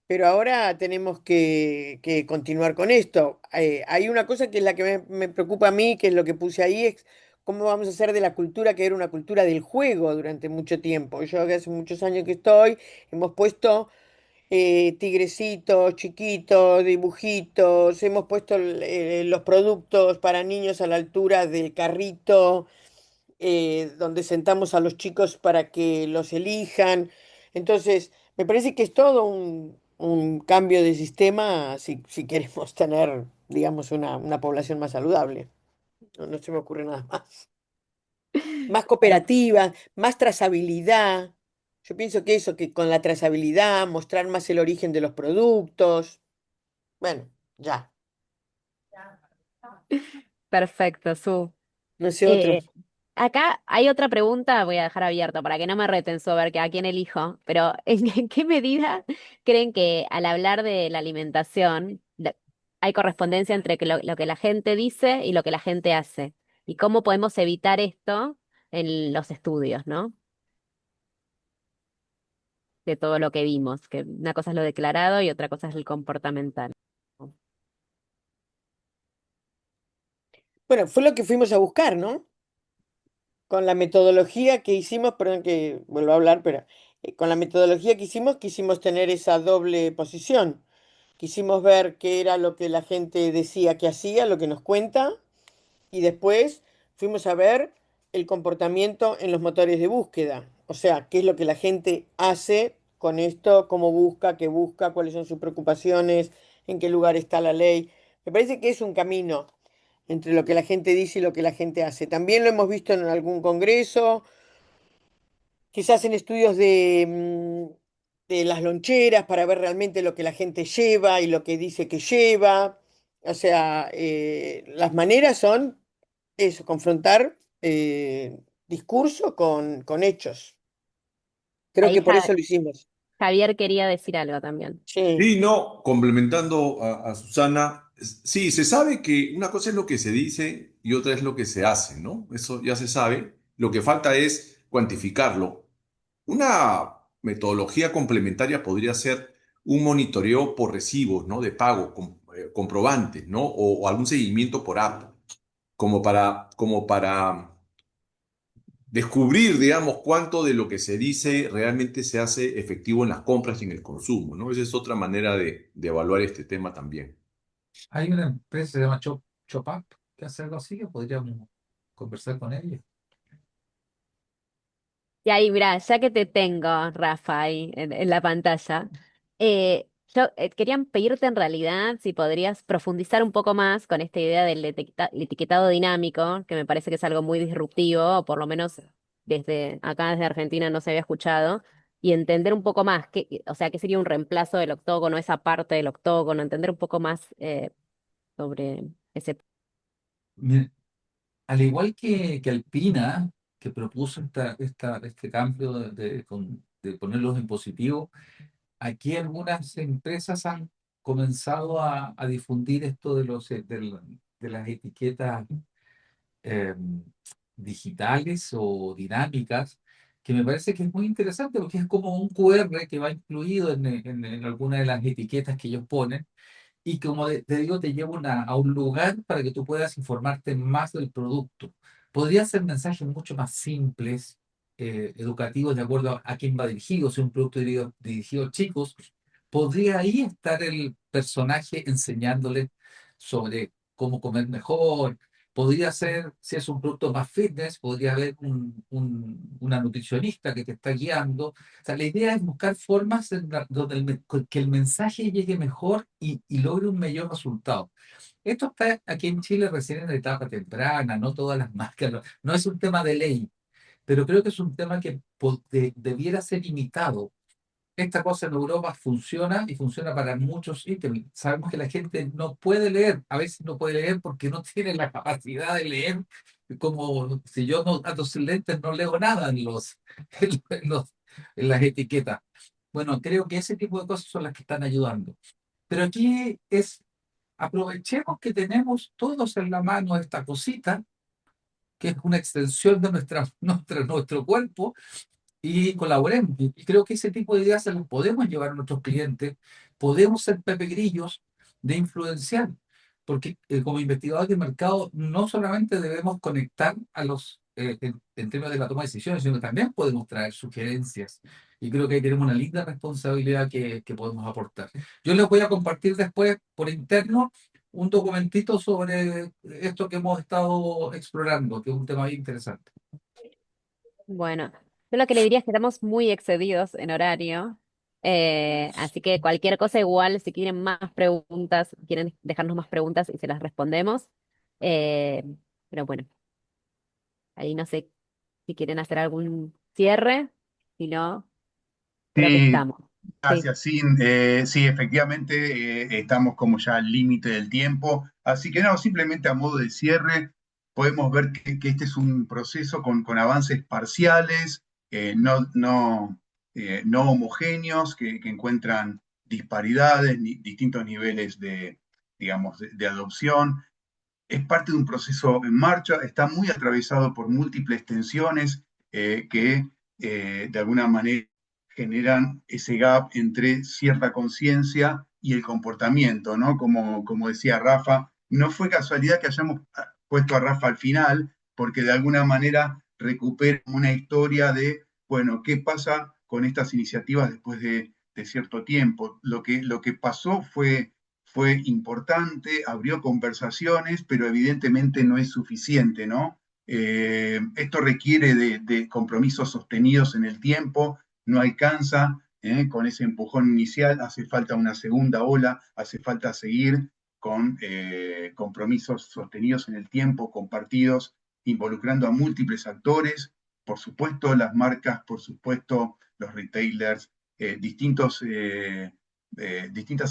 pero ahora tenemos que continuar con esto. Hay una cosa que es la que me preocupa a mí, que es lo que puse ahí, es cómo vamos a hacer de la cultura que era una cultura del juego durante mucho tiempo. Yo que hace muchos años que estoy, hemos puesto tigrecitos chiquitos, dibujitos, hemos puesto los productos para niños a la altura del carrito, donde sentamos a los chicos para que los elijan. Entonces, me parece que es todo un cambio de sistema si queremos tener, digamos, una población más saludable. No, no se me ocurre nada más. Más cooperativa, más trazabilidad. Yo pienso que eso, que con la trazabilidad, mostrar más el origen de los productos. Bueno, ya. Perfecto, Su. No sé otro. Eh, Acá hay otra pregunta, voy a dejar abierto para que no me reten sobre a quién elijo, pero ¿en qué medida creen que al hablar de la alimentación hay correspondencia entre lo que la gente dice y lo que la gente hace? ¿Y cómo podemos evitar esto en los estudios, ¿no? De todo lo que vimos, que una cosa es lo declarado y otra cosa es el comportamental. Bueno, fue lo que fuimos a buscar, ¿no? Con la metodología que hicimos, perdón que vuelvo a hablar, pero con la metodología que hicimos, quisimos tener esa doble posición. Quisimos ver qué era lo que la gente decía que hacía, lo que nos cuenta, y después fuimos a ver el comportamiento en los motores de búsqueda. O sea, qué es lo que la gente hace con esto, cómo busca, qué busca, cuáles son sus preocupaciones, en qué lugar está la ley. Me parece que es un camino entre lo que la gente dice y lo que la gente hace. También lo hemos visto en algún congreso, quizás en estudios de las loncheras para ver realmente lo que la gente lleva y lo que dice que lleva. O sea, las maneras son eso, confrontar discurso con hechos. Creo Ahí que por eso lo hicimos. Javier quería decir algo también. Sí. Sí, no, complementando a Susana, sí, se sabe que una cosa es lo que se dice y otra es lo que se hace, ¿no? Eso ya se sabe. Lo que falta es cuantificarlo. Una metodología complementaria podría ser un monitoreo por recibos, ¿no? De pago, comprobantes, ¿no? O algún seguimiento por app, como para descubrir, digamos, cuánto de lo que se dice realmente se hace efectivo en las compras y en el consumo, ¿no? Esa es otra manera de evaluar este tema también. Hay una empresa que se llama Chopup que hace algo así que podríamos conversar con ellos. Y ahí, mira, ya que te tengo, Rafa, ahí en la pantalla, yo quería pedirte en realidad si podrías profundizar un poco más con esta idea del el etiquetado dinámico, que me parece que es algo muy disruptivo, o por lo menos desde acá, desde Argentina, no se había escuchado, y entender un poco más, o sea, qué sería un reemplazo del octógono, esa parte del octógono, entender un poco más sobre ese. Mira, al igual que Alpina, que propuso este cambio de ponerlos en positivo, aquí algunas empresas han comenzado a difundir esto de las etiquetas eh, digitales o dinámicas, que me parece que es muy interesante porque es como un QR que va incluido en alguna de las etiquetas que ellos ponen y como te digo, te lleva a un lugar para que tú puedas informarte más del producto. Podría ser mensajes mucho más simples, educativos, de acuerdo a quién va dirigido. Si es un producto dirigido a chicos, podría ahí estar el personaje enseñándole sobre cómo comer mejor. Podría ser, si es un producto más fitness, podría haber una nutricionista que te está guiando. O sea, la idea es buscar formas donde que el mensaje llegue mejor y logre un mayor resultado. Esto está aquí en Chile recién en la etapa temprana, no todas las marcas, no es un tema de ley, pero creo que es un tema que debiera ser imitado. Esta cosa en Europa funciona y funciona para muchos ítems. Sabemos que la gente no puede leer, a veces no puede leer porque no tiene la capacidad de leer. Como si yo no ando sin lentes, no leo nada en las etiquetas. Bueno, creo que ese tipo de cosas son las que están ayudando. Pero aquí aprovechemos que tenemos todos en la mano esta cosita, que es una extensión de nuestro cuerpo, y colaboremos. Y creo que ese tipo de ideas se las podemos llevar a nuestros clientes, podemos ser Pepe Grillos de influenciar, porque como investigadores de mercado no solamente debemos conectar a en términos de la toma de decisiones, sino que también podemos traer sugerencias. Y creo que ahí tenemos una linda responsabilidad que podemos aportar. Yo les voy a compartir después por interno un documentito sobre esto que hemos estado explorando, que es un tema bien interesante. Bueno, yo lo que le diría es que estamos muy excedidos en horario, así que cualquier cosa igual, si quieren más preguntas, quieren dejarnos más preguntas y se las respondemos. Eh, pero bueno, ahí no sé si quieren hacer algún cierre, si no, creo que Sí, estamos. Sí. gracias, sí, sí, efectivamente estamos como ya al límite del tiempo, así que no, simplemente a modo de cierre, podemos ver que este es un proceso con avances parciales, no homogéneos, que encuentran disparidades, distintos niveles digamos, de adopción. Es parte de un proceso en marcha, está muy atravesado por múltiples tensiones que de alguna manera generan ese gap entre cierta conciencia y el comportamiento, ¿no? Como decía Rafa, no fue casualidad que hayamos puesto a Rafa al final, porque de alguna manera recupera una historia de, bueno, ¿qué pasa con estas iniciativas después de cierto tiempo? Lo que pasó fue importante, abrió conversaciones, pero evidentemente no es suficiente, ¿no? Esto requiere de compromisos sostenidos en el tiempo, no alcanza con ese empujón inicial, hace falta una segunda ola, hace falta seguir con compromisos sostenidos en el tiempo, compartidos, involucrando a múltiples actores, por supuesto las marcas, por supuesto los retailers, distintas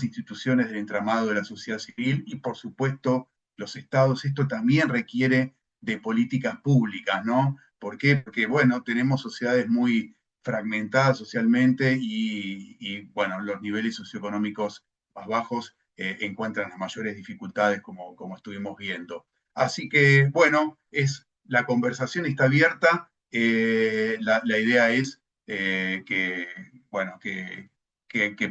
instituciones del entramado de la sociedad civil y, por supuesto, los estados. Esto también requiere de políticas públicas, ¿no? ¿Por qué? Porque, bueno, tenemos sociedades muy fragmentadas socialmente bueno, los niveles socioeconómicos más bajos encuentran las mayores dificultades, como estuvimos viendo. Así que, bueno, la conversación está abierta. La idea es bueno, que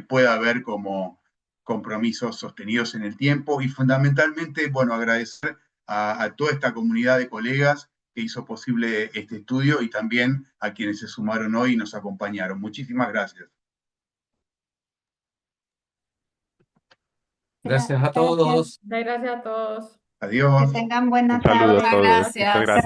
pueda haber como compromisos sostenidos en el tiempo y fundamentalmente, bueno, agradecer a toda esta comunidad de colegas que hizo posible este estudio y también a quienes se sumaron hoy y nos acompañaron. Muchísimas gracias. Gracias a Gracias. todos. Muchas gracias a todos. Que Adiós. tengan buena Un saludo a tarde. todos. Muchas Gracias. gracias.